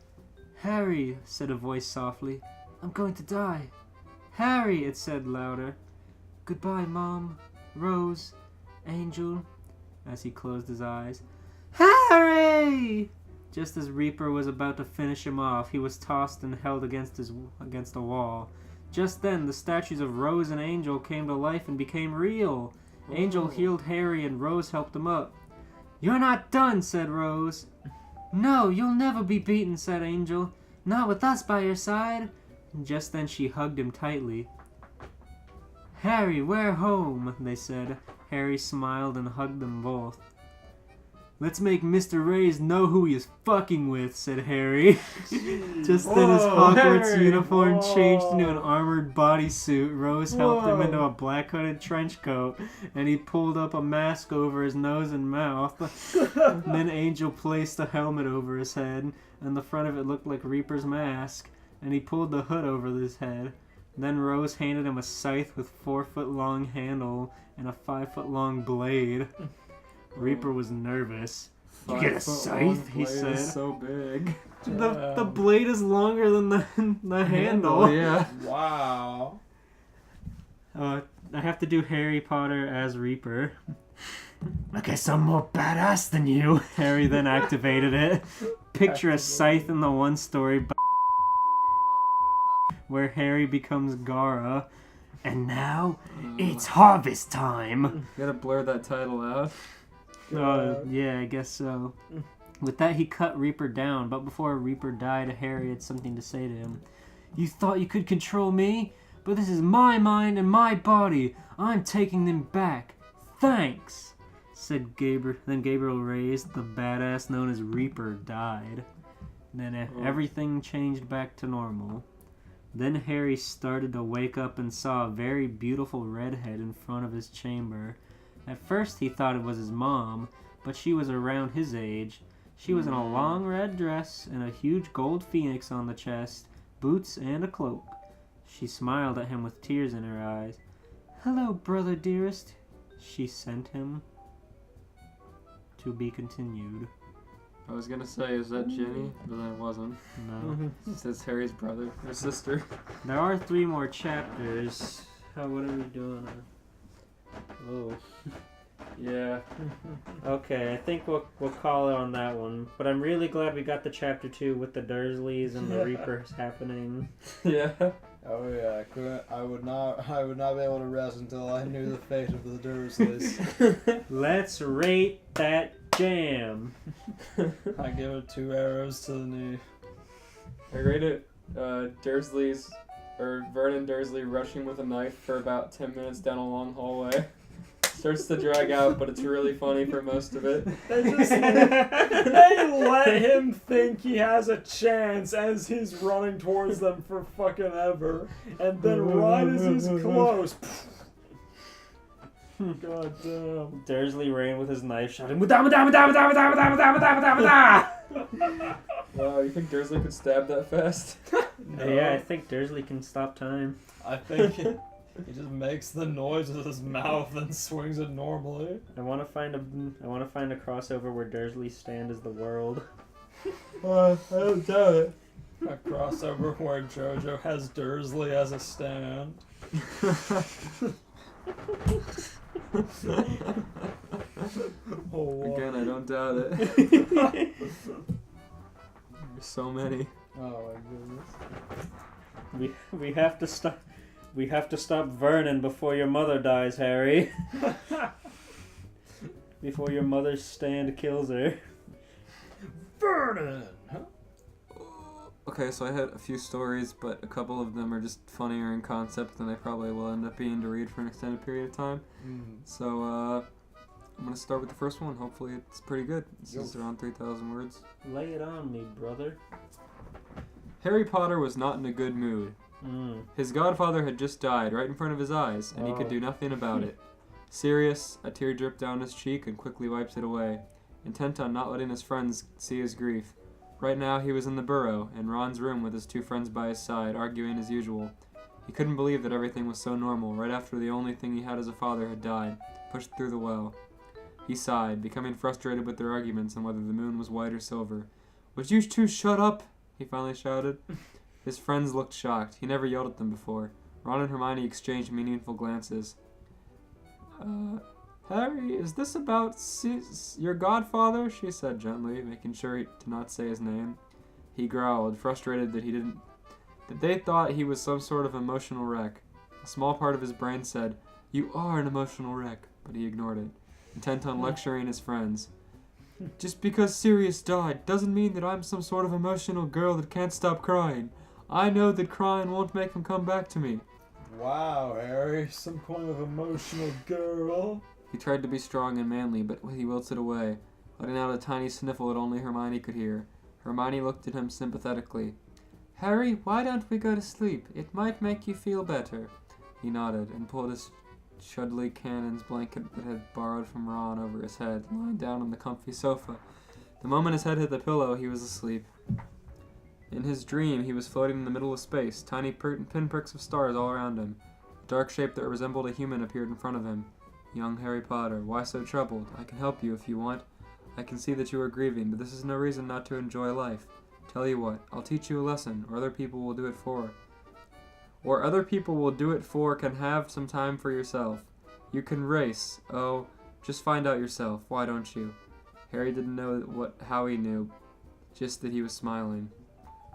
"Harry," said a voice softly. "I'm going to die." "Harry," it said louder. "Goodbye, Mom, Rose, Angel," as he closed his eyes. "Harry!" Just as Reaper was about to finish him off, he was tossed and held against a wall. Just then, the statues of Rose and Angel came to life and became real. Angel healed Harry and Rose helped him up. "You're not done," said Rose. "No, you'll never be beaten," said Angel. "Not with us by your side." And just then she hugged him tightly. "Harry, we're home," they said. Harry smiled and hugged them both. "Let's make Mr. Reyes know who he is fucking with," said Harry. Just then his Hogwarts Harry, uniform changed into an whoa. armored bodysuit. Rose helped him Whoa. into a black hooded trench coat, and he pulled up a mask over his nose and mouth. Then Angel placed a helmet over his head, and the front of it looked like Reaper's mask, and he pulled the hood over his head. Then Rose handed him a scythe with 4-foot-long handle and a 5-foot-long blade. Reaper was nervous. You get a 5-foot-long scythe, he blade is said. So big. The blade is longer than the handle. Yeah. Wow. I have to do Harry Potter as Reaper. I guess I'm more badass than you. Harry then activated it. Picture a scythe in the one-story where Harry becomes Gara. And now, it's harvest time. You gotta blur that title out. Yeah, I guess so. With that, he cut Reaper down, but before Reaper died, Harry had something to say to him. "You thought you could control me? But this is my mind and my body. I'm taking them back. Thanks," said Gabriel. Then Gabriel Reyes, the badass known as Reaper, died. Then everything changed back to normal. Then Harry started to wake up and saw a very beautiful redhead in front of his chamber. At first he thought it was his mom, but she was around his age. She was in a long red dress and a huge gold phoenix on the chest, boots and a cloak. She smiled at him with tears in her eyes. "Hello, brother dearest," she sent him. To be continued. I was gonna say, is that Ginny? But then it wasn't. No. It says Harry's brother or sister. There are 3 more chapters. What are we doing? Oh. Yeah. Okay, I think we'll call it on that one. But I'm really glad we got the chapter 2 with the Dursleys and the Reapers happening. Yeah. Oh yeah, I would not be able to rest until I knew the fate of the Dursleys. Let's rate that jam. I give it 2 arrows to the knee. I rate it Vernon Dursley rushing with a knife for about 10 minutes down a long hallway. Starts to drag out, but it's really funny for most of it. They let him think he has a chance as he's running towards them for fucking ever. And then right as he's close... God damn. Dursley ran with his knife, shouting, Wow, you think Dursley could stab that fast? No. Yeah, I think Dursley can stop time. I think he just makes the noise with his mouth and swings it normally. I want to find a crossover where Dursley's stand is the world. I don't doubt it. A crossover where JoJo has Dursley as a stand. Oh, Again, I don't doubt it. There's so many. Oh my goodness. We have to stop. We have to stop Vernon before your mother dies, Harry. Before your mother's stand kills her. Vernon! Okay, so I had a few stories, but a couple of them are just funnier in concept than they probably will end up being to read for an extended period of time. So, I'm going to start with the first one. Hopefully it's pretty good. This is around 3,000 words. Lay it on me, brother. Harry Potter was not in a good mood. His godfather had just died right in front of his eyes, and he could do nothing about it. Serious, a tear dripped down his cheek and quickly wiped it away, intent on not letting his friends see his grief. Right now he was in the burrow, in Ron's room with his 2 friends by his side, arguing as usual. He couldn't believe that everything was so normal, right after the only thing he had as a father had died, pushed through the well. He sighed, becoming frustrated with their arguments on whether the moon was white or silver. "Would you 2 shut up?" he finally shouted. His friends looked shocked. He never yelled at them before. Ron and Hermione exchanged meaningful glances. Harry, is this about your godfather?" she said gently, making sure to not say his name. He growled, frustrated that they thought he was some sort of emotional wreck. A small part of his brain said, "You are an emotional wreck," but he ignored it, intent on lecturing his friends. "Just because Sirius died doesn't mean that I'm some sort of emotional girl that can't stop crying. I know that crying won't make him come back to me." Wow, Harry, some kind of emotional girl. He tried to be strong and manly, but he wilted away, letting out a tiny sniffle that only Hermione could hear. Hermione looked at him sympathetically. "Harry, why don't we go to sleep? It might make you feel better." He nodded and pulled his Chudley Cannon's blanket that had borrowed from Ron over his head, lying down on the comfy sofa. The moment his head hit the pillow, he was asleep. In his dream, he was floating in the middle of space, tiny pinpricks of stars all around him. A dark shape that resembled a human appeared in front of him. "Young Harry Potter, why so troubled? I can help you if you want. I can see that you are grieving, but this is no reason not to enjoy life. Tell you what, I'll teach you a lesson, or other people will do it for. Can have some time for yourself. You can race. Oh, just find out yourself. Why don't you?" Harry didn't know how he knew, just that he was smiling.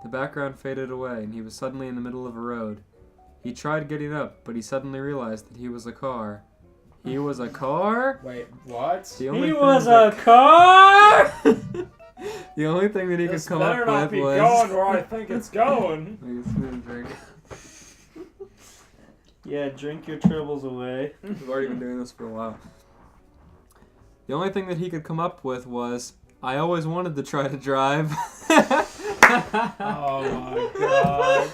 The background faded away, and he was suddenly in the middle of a road. He tried getting up, but he suddenly realized that he was a car. He was a car? Wait, what? The only He thing was that- a car! The only thing that he This could come better up not with be was... going where I think it's going. Wait, it's gonna drink. Yeah, drink your troubles away. We've already been doing this for a while. The only thing that he could come up with was, "I always wanted to try to drive." Oh my god.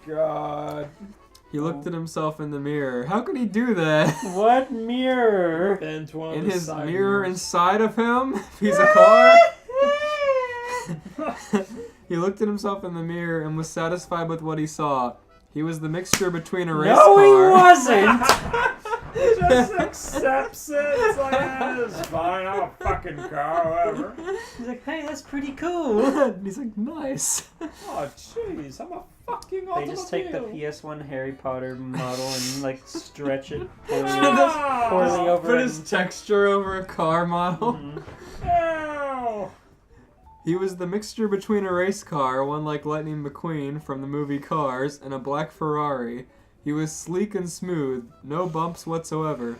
God. He looked at himself in the mirror. How could he do that? What mirror? Bent one of In the his side mirror mirrors. inside of him? If he's a car? He looked at himself in the mirror and was satisfied with what he saw. He was the mixture between a race No, car... he wasn't! He just accepts it. It's like, it's fine, I'm a fucking car, whatever. He's like, hey, that's pretty cool. And he's like, nice. Oh jeez, I'm a fucking They just take the automobile. PS1 Harry Potter model and like stretch it poorly, Ah! poorly over. Put his texture over a car model. Mhm. Ow! He was the mixture between a race car, one like Lightning McQueen from the movie Cars, and a black Ferrari. He was sleek and smooth, no bumps whatsoever,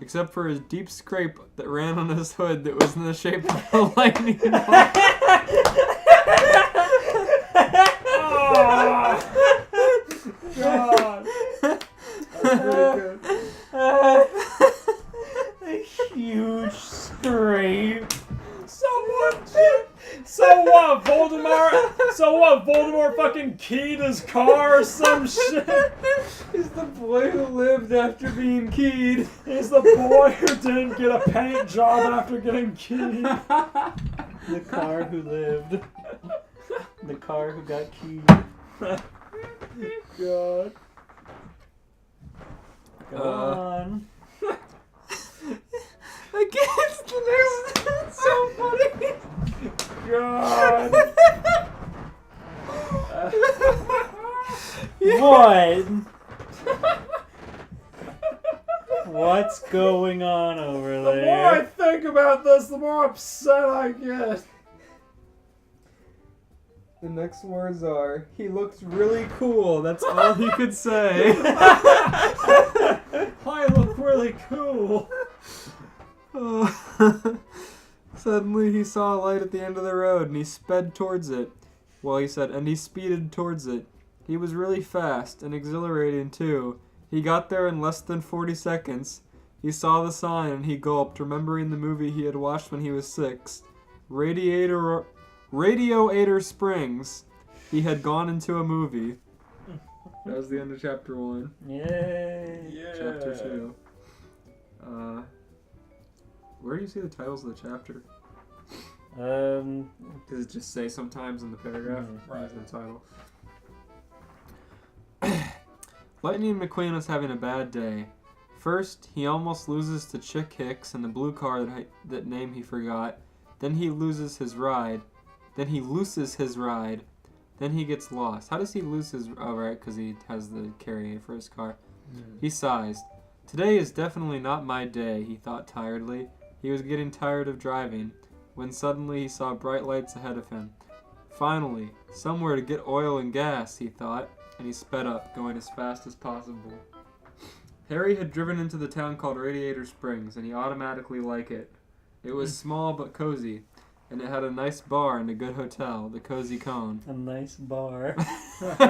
except for his deep scrape that ran on his hood that was in the shape of a lightning bolt. God. A huge scrape. So what, Voldemort? So what, Voldemort fucking keyed his car or some shit? He's the boy who lived after being keyed. He's the boy who didn't get a paint job after getting keyed. The car who lived. The car who got keyed. God. Go on. Against the next. It's so funny. God. What? What's going on over The more I there? think about this, the more upset I get. The next words are, he looks really cool. That's all he could say. I look really cool. Suddenly he saw a light at the end of the road and he sped towards it. Well, he said, and he speeded towards it. He was really fast and exhilarating too. He got there in less than 40 seconds. He saw the sign and he gulped, remembering the movie he had watched when he was 6. Radioator Springs. He had gone into a movie. That was the end of chapter 1. Yay. Yeah. Chapter 2. Where do you see the titles of the chapter? Does it just say sometimes in the paragraph? Right. There's the title. Lightning McQueen was having a bad day. First, he almost loses to Chick Hicks in the blue car that name he forgot. Then he loses his ride. Then he looses his ride. Then he gets lost. How does he lose his... Oh, right, because he has the carrier for his car. He sighs. Today is definitely not my day, he thought tiredly. He was getting tired of driving, when suddenly he saw bright lights ahead of him. Finally, somewhere to get oil and gas, he thought, and he sped up, going as fast as possible. Harry had driven into the town called Radiator Springs, and he automatically liked it. It was small but cozy, and it had a nice bar and a good hotel, the Cozy Cone. A nice bar.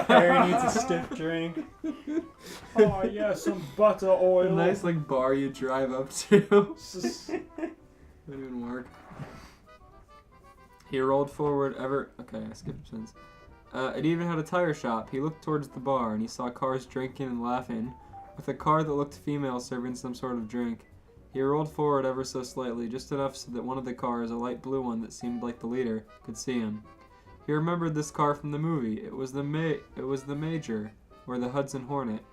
Harry needs a stiff drink. Oh yeah, some butter oil. A nice bar you drive up to. Wouldn't even work. He rolled forward Okay, I skipped since. It even had a tire shop. He looked towards the bar, and he saw cars drinking and laughing, with a car that looked female serving some sort of drink. He rolled forward ever so slightly, just enough so that one of the cars, a light blue one that seemed like the leader, could see him. He remembered this car from the movie. It was the Major, or the Hudson Hornet.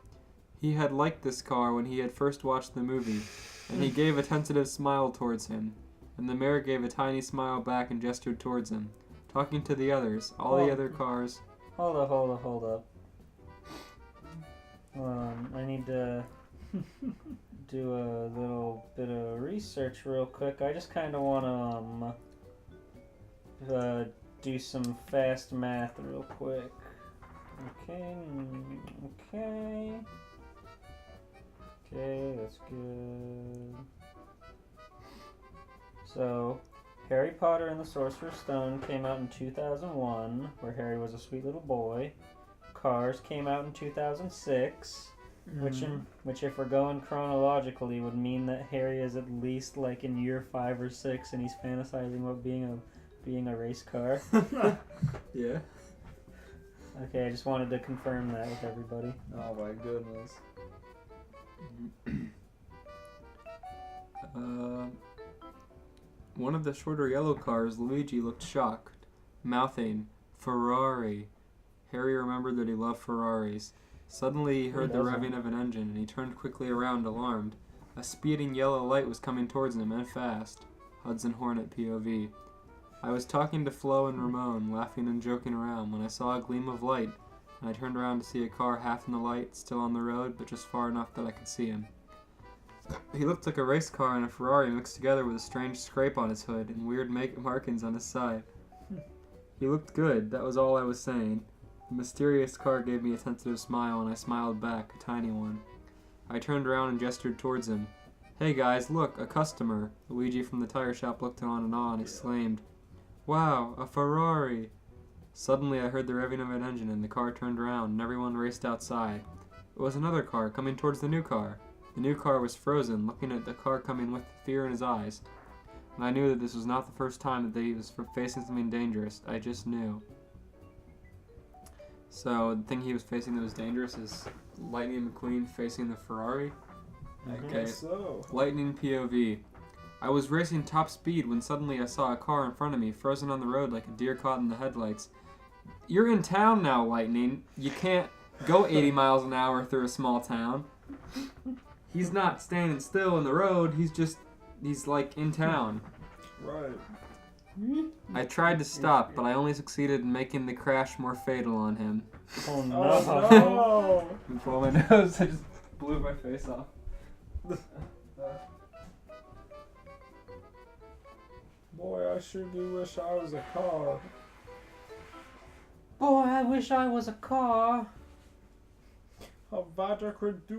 He had liked this car when he had first watched the movie, and he gave a tentative smile towards him, and the mayor gave a tiny smile back and gestured towards him, talking to the others, all the other cars. Hold up. I need to do a little bit of research real quick. I just kind of want to do some fast math real quick. Okay, that's good. So, Harry Potter and the Sorcerer's Stone came out in 2001, where Harry was a sweet little boy. Cars came out in 2006, which if we're going chronologically would mean that Harry is at least like in year 5 or 6 and he's fantasizing about being a race car. Yeah. Okay, I just wanted to confirm that with everybody. Oh my goodness. One of the shorter yellow cars, Luigi, looked shocked, mouthing, "Ferrari." Harry remembered that he loved Ferraris. Suddenly he heard the revving of an engine, and he turned quickly around, alarmed. A speeding yellow light was coming towards him, and fast. Hudson Hornet POV. I was talking to Flo and Ramon, laughing and joking around, when I saw a gleam of light, and I turned around to see a car half in the light, still on the road, but just far enough that I could see him. He looked like a race car and a Ferrari mixed together with a strange scrape on his hood and weird markings on his side. He looked good, that was all I was saying. The mysterious car gave me a tentative smile, and I smiled back, a tiny one. I turned around and gestured towards him. "Hey guys, look, a customer." Luigi from the tire shop looked on and exclaimed, "Wow, a Ferrari!" Suddenly I heard the revving of an engine, and the car turned around, and everyone raced outside. It was another car, coming towards the new car. The new car was frozen, looking at the car coming with fear in his eyes. And I knew that this was not the first time that he was facing something dangerous. I just knew. So, the thing he was facing that was dangerous is Lightning McQueen facing the Ferrari? Okay. So. Lightning POV. I was racing top speed when suddenly I saw a car in front of me, frozen on the road like a deer caught in the headlights. You're in town now, Lightning. You can't go 80 miles an hour through a small town. He's not standing still in the road, he's like in town. Right. I tried to stop, but I only succeeded in making the crash more fatal on him. Oh no. Oh no! Control my nose, I just blew my face off. Boy, I sure do wish I was a car. Boy, I wish I was a car. Avada Kedavra,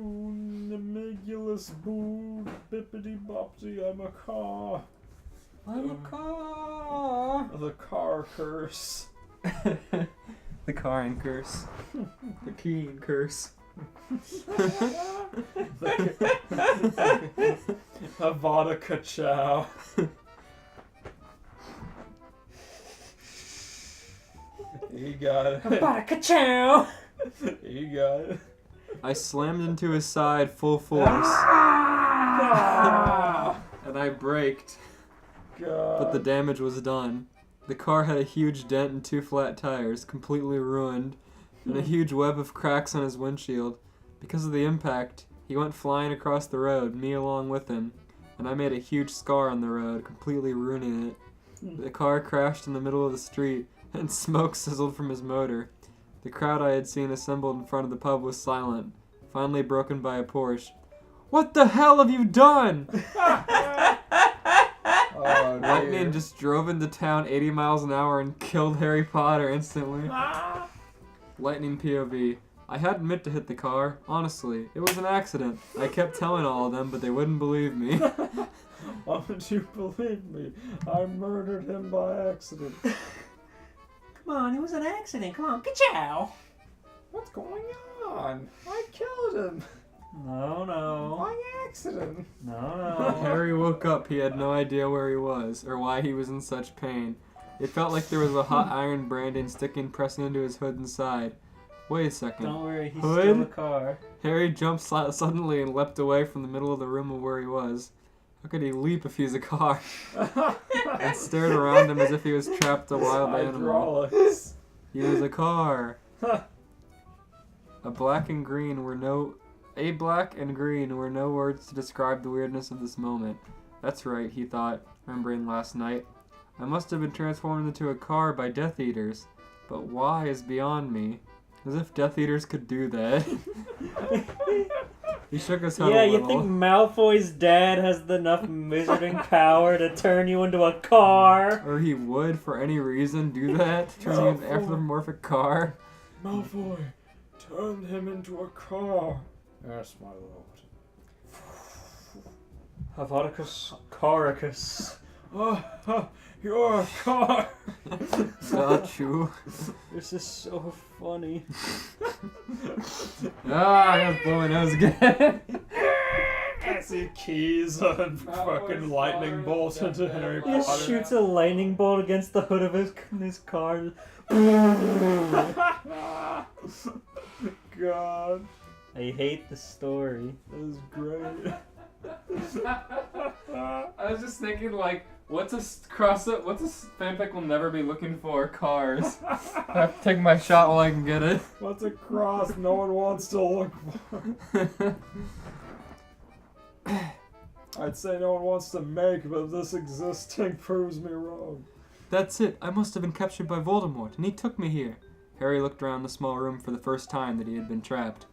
Nemegulus Boo, Bippity Boppity, I'm a car. I'm a car. The car curse. The Karen curse. The Keen curse. Avada Kachow. He got it. Ka-chow. He got it. I slammed into his side full force, Ah! and I braked, God. but the damage was done. The car had a huge dent and 2 flat tires, completely ruined, and a huge web of cracks on his windshield. Because of the impact, he went flying across the road, me along with him, and I made a huge scar on the road, completely ruining it. The car crashed in the middle of the street, and smoke sizzled from his motor. The crowd I had seen assembled in front of the pub was silent, finally broken by a Porsche. "What the hell have you done?" Oh, Lightning just drove into town 80 miles an hour and killed Harry Potter instantly. Lightning POV. I hadn't meant to hit the car, honestly. It was an accident. I kept telling all of them, but they wouldn't believe me. Why would you believe me? I murdered him by accident. Come on, it was an accident. Come on, ka-chow. What's going on? I killed him No. by accident. No. When Harry woke up, he had no idea where he was, or why he was in such pain. It felt like there was a hot iron branding pressing into his hood and side. Wait a second. Don't worry, he's Hood? still a car. Harry jumped suddenly and leapt away from the middle of the room of where he was. How could he leap if he's a car? And stared around him as if he was trapped a wild animal. Hydraulics. He was a car. A black and green were no words to describe the weirdness of this moment. That's right, he thought, remembering last night. I must have been transformed into a car by Death Eaters. But why is beyond me. As if Death Eaters could do that. He shook his head Yeah, a you little. think Malfoy's dad has enough wizarding power to turn you into a car? Or he would, for any reason, do that? Turn you into an anthropomorphic car? Malfoy, turn him into a car. Yes, my lord. Avadicus Caricus. You're a car. Got you. This is so funny. I got to blow my nose again. I see keys and fucking lightning bolts into Harry He just Potter. shoots a lightning bolt against the hood of his car. God, I hate the story. that is great. I was just thinking, like, what's a fanfic we'll never be looking for? Cars. I have to take my shot while I can get it. What's a cross no one wants to look for? I'd say no one wants to make, but this existing proves me wrong. That's it. I must have been captured by Voldemort, and he took me here. Harry looked around the small room for the first time that he had been trapped.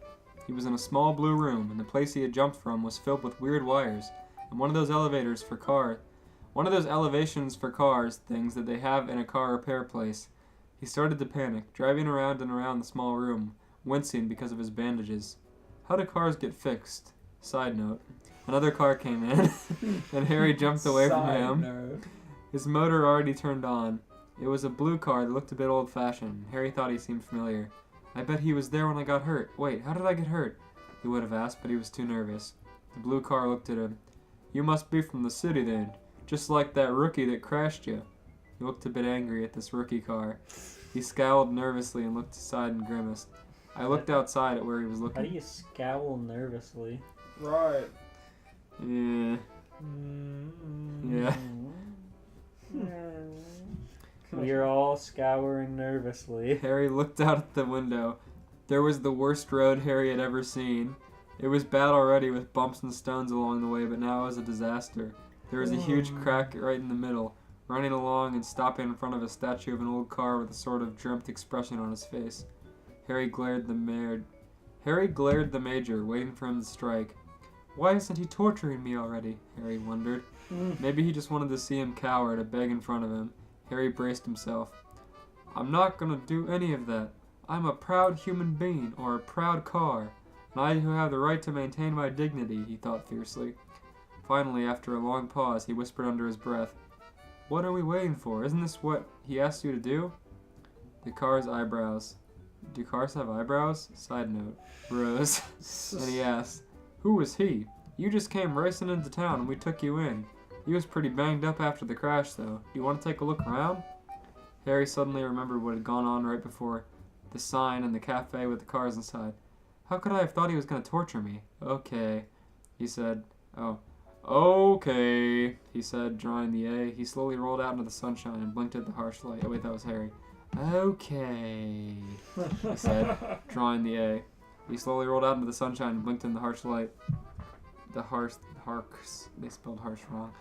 He was in a small blue room, and the place he had jumped from was filled with weird wires, and one of those elevations for cars things that they have in a car repair place. He started to panic, driving around and around the small room, wincing because of his bandages. How do cars get fixed? Side note. Another car came in, and Harry jumped away from him. Note. His motor already turned on. It was a blue car that looked a bit old-fashioned. Harry thought he seemed familiar. I bet he was there when I got hurt. Wait, how did I get hurt? He would have asked, but he was too nervous. The blue car looked at him. You must be from the city then, just like that rookie that crashed you. He looked a bit angry at this rookie car. He scowled nervously and looked aside and grimaced. I looked outside at where he was How looking. do you scowl nervously? Right. Yeah. Yeah. We are all scouring nervously. Harry looked out at the window. There was the worst road Harry had ever seen. It was bad already with bumps and stones along the way, but now it was a disaster. There was a huge crack right in the middle, running along and stopping in front of a statue of an old car with a sort of dreamt expression on his face. Harry glared the Major, waiting for him to strike. Why isn't he torturing me already? Harry wondered. Maybe he just wanted to see him cower to beg in front of him. Harry braced himself. I'm not gonna do any of that. I'm a proud human being, or a proud car, and I who have the right to maintain my dignity, he thought fiercely. Finally, after a long pause, he whispered under his breath, What are we waiting for? Isn't this what he asked you to do? The car's eyebrows. Do cars have eyebrows? Side note. Rose. And he asked, Who was he? You just came racing into town and we took you in. You was pretty banged up after the crash, though. You want to take a look around? Harry suddenly remembered what had gone on right before. The sign and the cafe with the cars inside. How could I have thought he was going to torture me? Okay, he said. Oh. Okay, he said, drawing the A. He slowly rolled out into the sunshine and blinked at the harsh light. Oh wait, that was Harry. Okay, he said, drawing the A. He slowly rolled out into the sunshine and blinked in the harsh light. They spelled harsh wrong.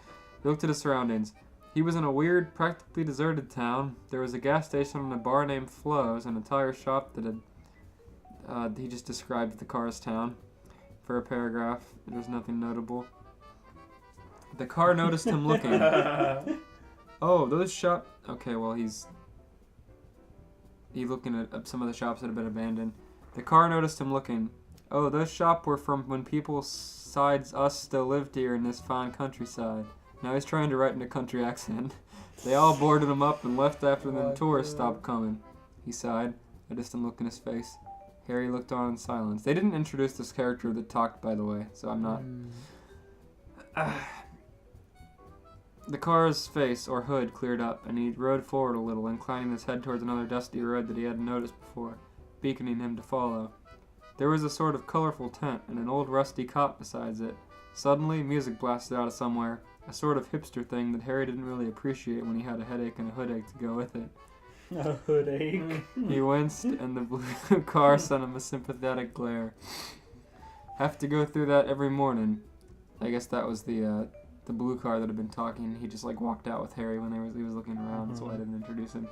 He looked at his surroundings. He was in a weird, practically deserted town. There was a gas station and a bar named Flo's and a tire shop that had, he just described the car's town. For a paragraph, there was nothing notable. The car noticed him looking. Oh, those shop... Okay, well, he's looking at some of the shops that have been abandoned. The car noticed him looking. Oh, those shops were from when people besides us still lived here in this fine countryside. Now he's trying to write in a country accent. They all boarded him up and left after the tourists stopped coming. He sighed, a distant look in his face. Harry looked on in silence. They didn't introduce this character that talked, by the way, so I'm not... The car's face, or hood, cleared up, and he rode forward a little, inclining his head towards another dusty road that he hadn't noticed before, beckoning him to follow. There was a sort of colorful tent and an old rusty cot besides it. Suddenly, music blasted out of somewhere, a sort of hipster thing that Harry didn't really appreciate when he had a headache and a hood-ache to go with it. A hood-ache. He winced, and the blue car sent him a sympathetic glare. Have to go through that every morning. I guess that was the blue car that had been talking. He just walked out with Harry when he was looking around, so I didn't introduce him.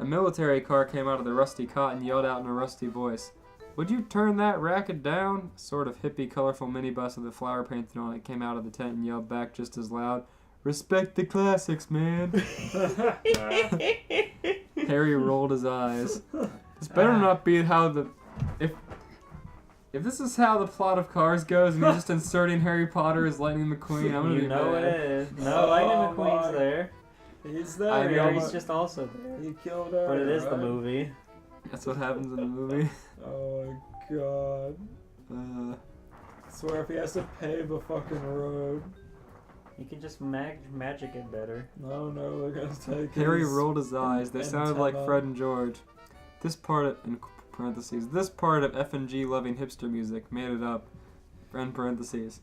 A military car came out of the rusty cot and yelled out in a rusty voice, Would you turn that racket down? A sort of hippie, colorful minibus with a flower painted on it came out of the tent and yelled back just as loud, Respect the classics, man. Harry rolled his eyes. This better not be how the... If this is how the plot of Cars goes and you're just inserting Harry Potter as Lightning McQueen, I'm gonna be mad. It is. No, Lightning McQueen's there. He's there. I mean, Harry's just also there. He killed her. But it is right? the movie. That's what happens in the movie. Oh god. I swear if he has to pave a fucking road. You can just magic it better. No, they're gonna take Harry his rolled his eyes. They sounded like antenna. Fred and George. This part of, in parentheses, this part of F&G loving hipster music made it up, in parentheses.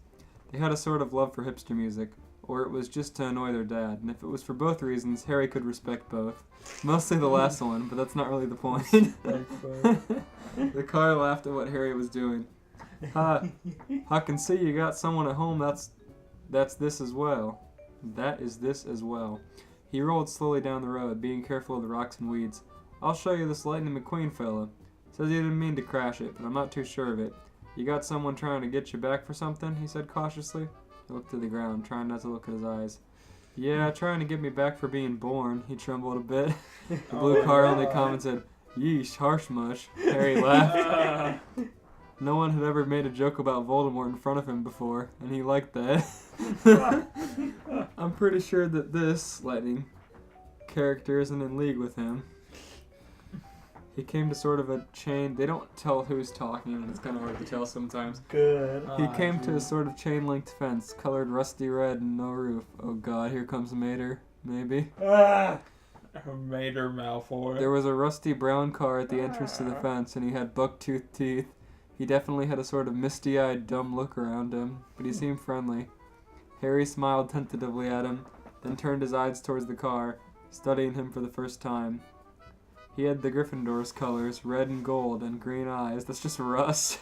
They had a sort of love for hipster music, or it was just to annoy their dad, and if it was for both reasons, Harry could respect both. Mostly the last one, but that's not really the point. The car laughed at what Harry was doing. I can see you got someone at home that's this as well. That is this as well. He rolled slowly down the road, being careful of the rocks and weeds. I'll show you this Lightning McQueen fella. Says he didn't mean to crash it, but I'm not too sure of it. You got someone trying to get you back for something? He said cautiously. He looked to the ground, trying not to look at his eyes. Yeah, trying to get me back for being born. He trembled a bit. The blue car only commented, yeesh, harsh mush. Harry laughed. No one had ever made a joke about Voldemort in front of him before, and he liked that. I'm pretty sure that this Lightning character isn't in league with him. He came to sort of a chain. They don't tell who's talking, and it's kind of hard to tell sometimes. Good. He came to a sort of chain-linked fence, colored rusty red and no roof. Oh god, here comes Mater. Maybe. Mater Malfoy. There was a rusty brown car at the entrance to the fence, and he had buck-toothed teeth. He definitely had a sort of misty-eyed, dumb look around him, but he seemed friendly. Harry smiled tentatively at him, then turned his eyes towards the car, studying him for the first time. He had the Gryffindor's colors, red and gold, and green eyes. That's just Russ.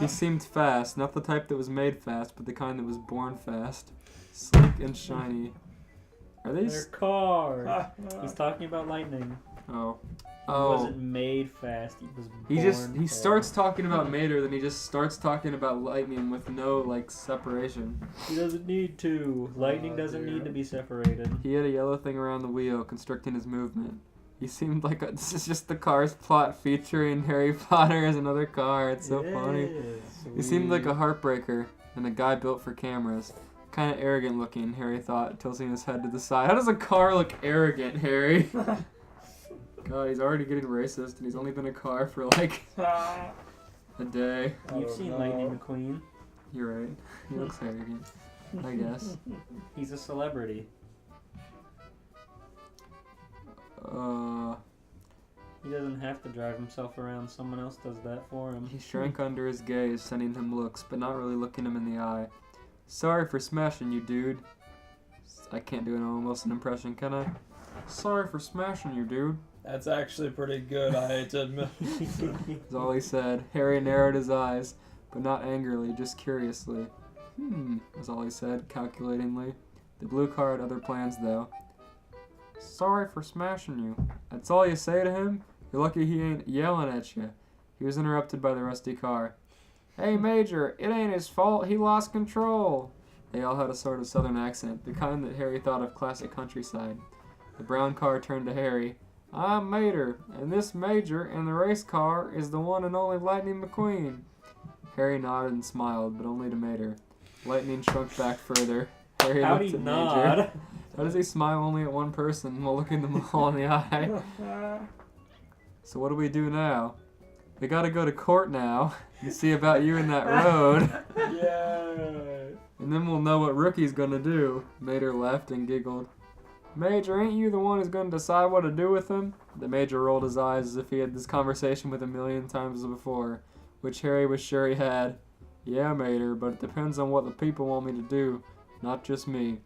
He seemed fast, not the type that was made fast, but the kind that was born fast. Sleek and shiny. Are they... Their cars. He's talking about lightning. Oh. He wasn't made fast. He was born He fast. starts talking about Mater, then he just starts talking about lightning with no, separation. He doesn't need to. Lightning doesn't need to be separated. He had a yellow thing around the wheel, constricting his movement. He seemed like this is just the car's plot featuring Harry Potter as another car. It's so funny. He seemed like a heartbreaker and a guy built for cameras. Kind of arrogant looking, Harry thought, tilting his head to the side. How does a car look arrogant, Harry? God, he's already getting racist, and he's only been a car for a day. You've seen Lightning McQueen. You're right. He looks arrogant, I guess. He's a celebrity. He doesn't have to drive himself around. Someone else does that for him. He shrank under his gaze, sending him looks, but not really looking him in the eye. Sorry for smashing you, dude. I can't do almost an impression, can I? Sorry for smashing you, dude. That's actually pretty good, I hate to admit. That's all he said. Harry narrowed his eyes, but not angrily, just curiously. Was all he said, calculatingly. The blue car had other plans, though. Sorry for smashing you. That's all you say to him? You're lucky he ain't yelling at you. He was interrupted by the rusty car. Hey, Major, it ain't his fault. He lost control. They all had a sort of southern accent, the kind that Harry thought of classic countryside. The brown car turned to Harry. I'm Mater, and this Major in the race car is the one and only Lightning McQueen. Harry nodded and smiled, but only to Mater. Lightning shrunk back further. Harry How'd looked he at nod? Major. How does he smile only at one person while looking them all in the eye? So what do we do now? We gotta go to court now and see about you in that road. Yeah. And then we'll know what Rookie's gonna do. Mater laughed and giggled. Major, ain't you the one who's gonna decide what to do with him? The Major rolled his eyes as if he had this conversation with 1,000,000 times before, which Harry was sure he had. Yeah, Mater, but it depends on what the people want me to do, not just me.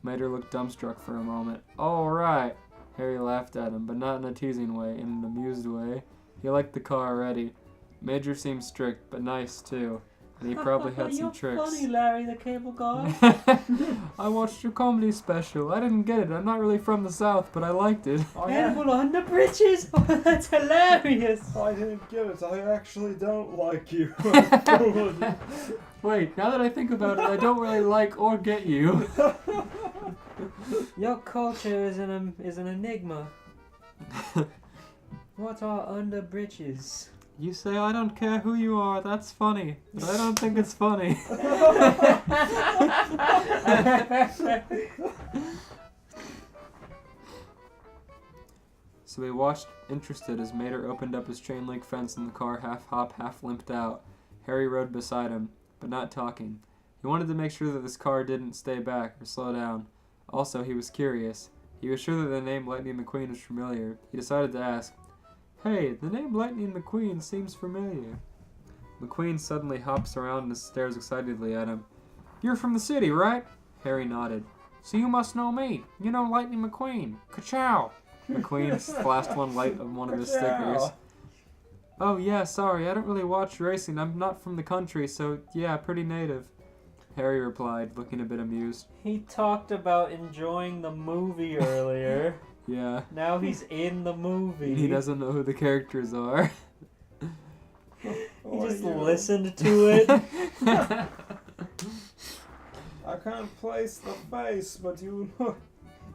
Mater looked dumbstruck for a moment. All right. Harry laughed at him, but not in a teasing way, in an amused way. He liked the car already. Major seemed strict, but nice, too. And he probably had some tricks. You're funny, Larry the Cable Guy. I watched your comedy special. I didn't get it. I'm not really from the South, but I liked it. Animal on the bridges. Oh, that's hilarious. I didn't get it. I actually don't like you. Wait, now that I think about it, I don't really like or get you. Your culture is an enigma. What are under bridges? You say I don't care who you are, that's funny. But I don't think it's funny. So he watched, interested, as Mater opened up his chain link fence and the car half limped out. Harry rode beside him, but not talking. He wanted to make sure that this car didn't stay back or slow down. Also, he was curious. He was sure that the name Lightning McQueen was familiar. He decided to ask, Hey, the name Lightning McQueen seems familiar. McQueen suddenly hops around and stares excitedly at him. You're from the city, right? Harry nodded. So you must know me. You know Lightning McQueen. Ka-chow! McQueen flashed one light on one of his stickers. Oh yeah, sorry, I don't really watch racing. I'm not from the country, so yeah, pretty native. Harry replied, looking a bit amused. He talked about enjoying the movie earlier. Yeah. Now he's in the movie. He doesn't know who the characters are. He just listened to it. I can't place the face, but you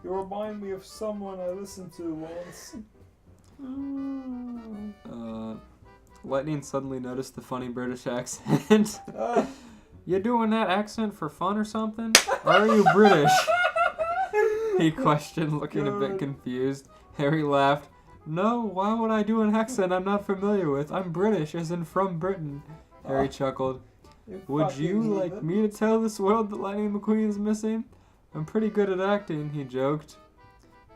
remind me of someone I listened to once. Lightning suddenly noticed the funny British accent. You doing that accent for fun or something? Or are you British? He questioned, looking a bit confused. Harry laughed. No, why would I do an accent I'm not familiar with? I'm British, as in from Britain. Harry chuckled. Would you like me to tell this world that Lightning McQueen is missing? I'm pretty good at acting, he joked.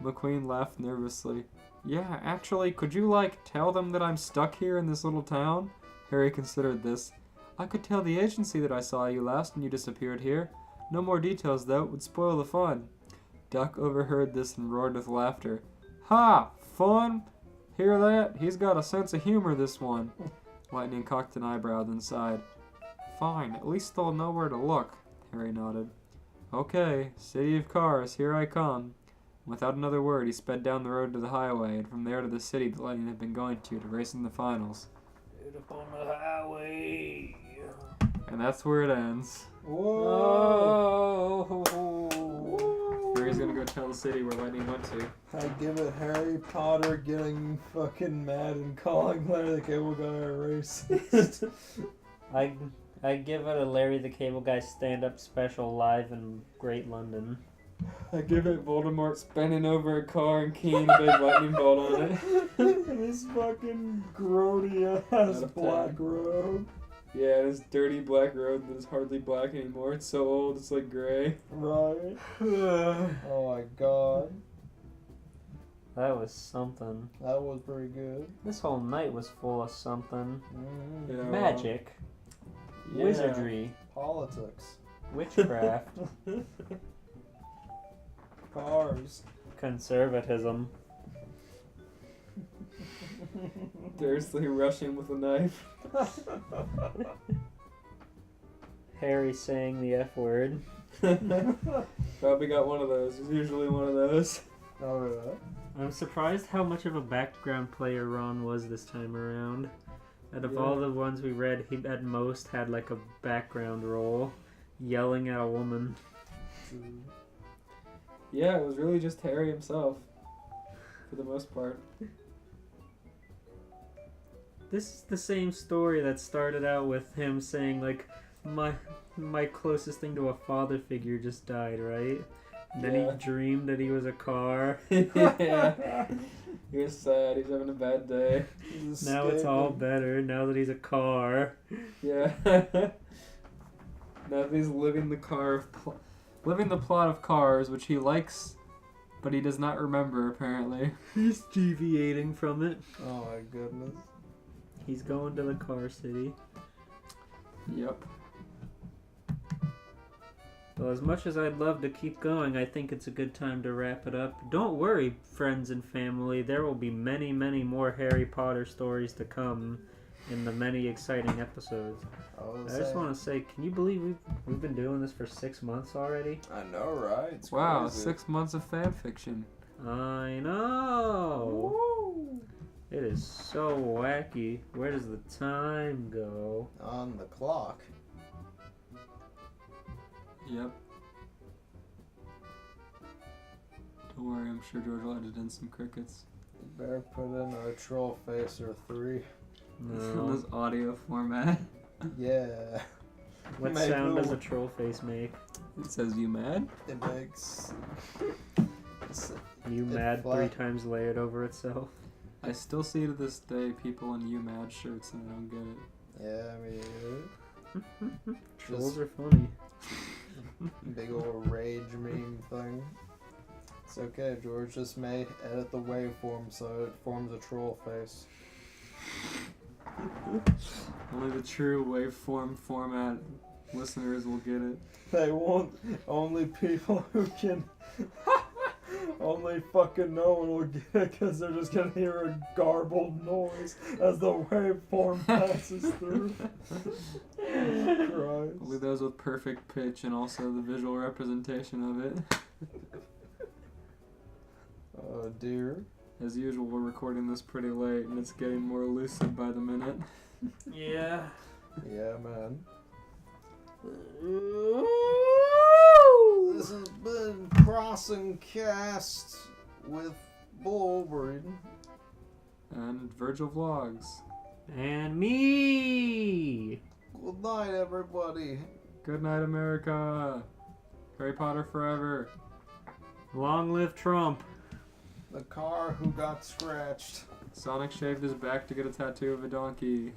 McQueen laughed nervously. Yeah, actually, could you, tell them that I'm stuck here in this little town? Harry considered this. I could tell the agency that I saw you last and you disappeared here. No more details, though. It would spoil the fun. Duck overheard this and roared with laughter. Ha! Fun? Hear that? He's got a sense of humor, this one. Lightning cocked an eyebrow, then sighed. Fine, at least they'll know where to look. Harry nodded. Okay, city of cars, here I come. Without another word, he sped down the road to the highway, and from there to the city that Lightning had been going to race in the finals. Get up on the highway. And that's where it ends. Whoa. Harry's gonna go tell the city where Lightning went to. I give it Harry Potter getting fucking mad and calling Larry the Cable Guy a racist. I give it a Larry the Cable Guy stand-up special live in Great London. I give it Voldemort spinning over a car and keying a big lightning bolt on it. And his fucking grody ass Out of black time. robe. Yeah, this dirty black robe that is hardly black anymore. It's so old, it's like gray. Right. Oh my god. That was something. That was pretty good. This whole night was full of something. Mm-hmm. Yeah, Magic. yeah. Wizardry. Politics. Witchcraft. Cars. Conservatism. Dursley rushing with a knife. Harry saying the F word. Probably got one of those. There's usually one of those. Oh, really? I'm surprised how much of a background player Ron was this time around. Out of Yeah. all the ones we read, he at most had like a background role, yelling at a woman. Yeah, it was really just Harry himself. For the most part. This is the same story that started out with him saying like, my closest thing to a father figure just died, right? And then Yeah. he dreamed that he was a car. Yeah. He was sad. He's having a bad day. Now it's all better, now that he's a car. Yeah. Now he's living the living the plot of Cars, which he likes, but he does not remember apparently. He's deviating from it. Oh my goodness. He's going to the car city. Yep. Well, as much as I'd love to keep going, I think it's a good time to wrap it up. Don't worry, friends and family. There will be many, many more Harry Potter stories to come in the many exciting episodes. I just want to say, can you believe we've been doing this for 6 months already? I know, right? It's Wow, crazy. 6 months of fan fiction. I know. Woo! It is so wacky. Where does the time go? On the clock. Yep. Don't worry, I'm sure George will edit in some crickets. You better put in a troll face or 3. In No. this audio format. Yeah. What Make sound little- does a troll face make? It says, you mad? It makes. You It mad fly- 3 times layered over itself? I still see to this day people in you mad shirts and I don't get it. Yeah, I mean, Trolls are funny. big old rage meme thing. It's okay, George just may edit the waveform so it forms a troll face. Only the true waveform format listeners will get it. They won't. Only people who can. Only fucking no one will get it because they're just gonna hear a garbled noise as the waveform passes through. Oh, Only Christ. those with perfect pitch and also the visual representation of it. Oh dear. As usual, we're recording this pretty late, and it's getting more elusive by the minute. Yeah. Yeah, man. This has been Crossing Cast with Bulworth. And Virgil Vlogs. And me. Good night, everybody. Good night, America. Harry Potter forever. Long live Trump. The car who got scratched. Sonic shaved his back to get a tattoo of a donkey.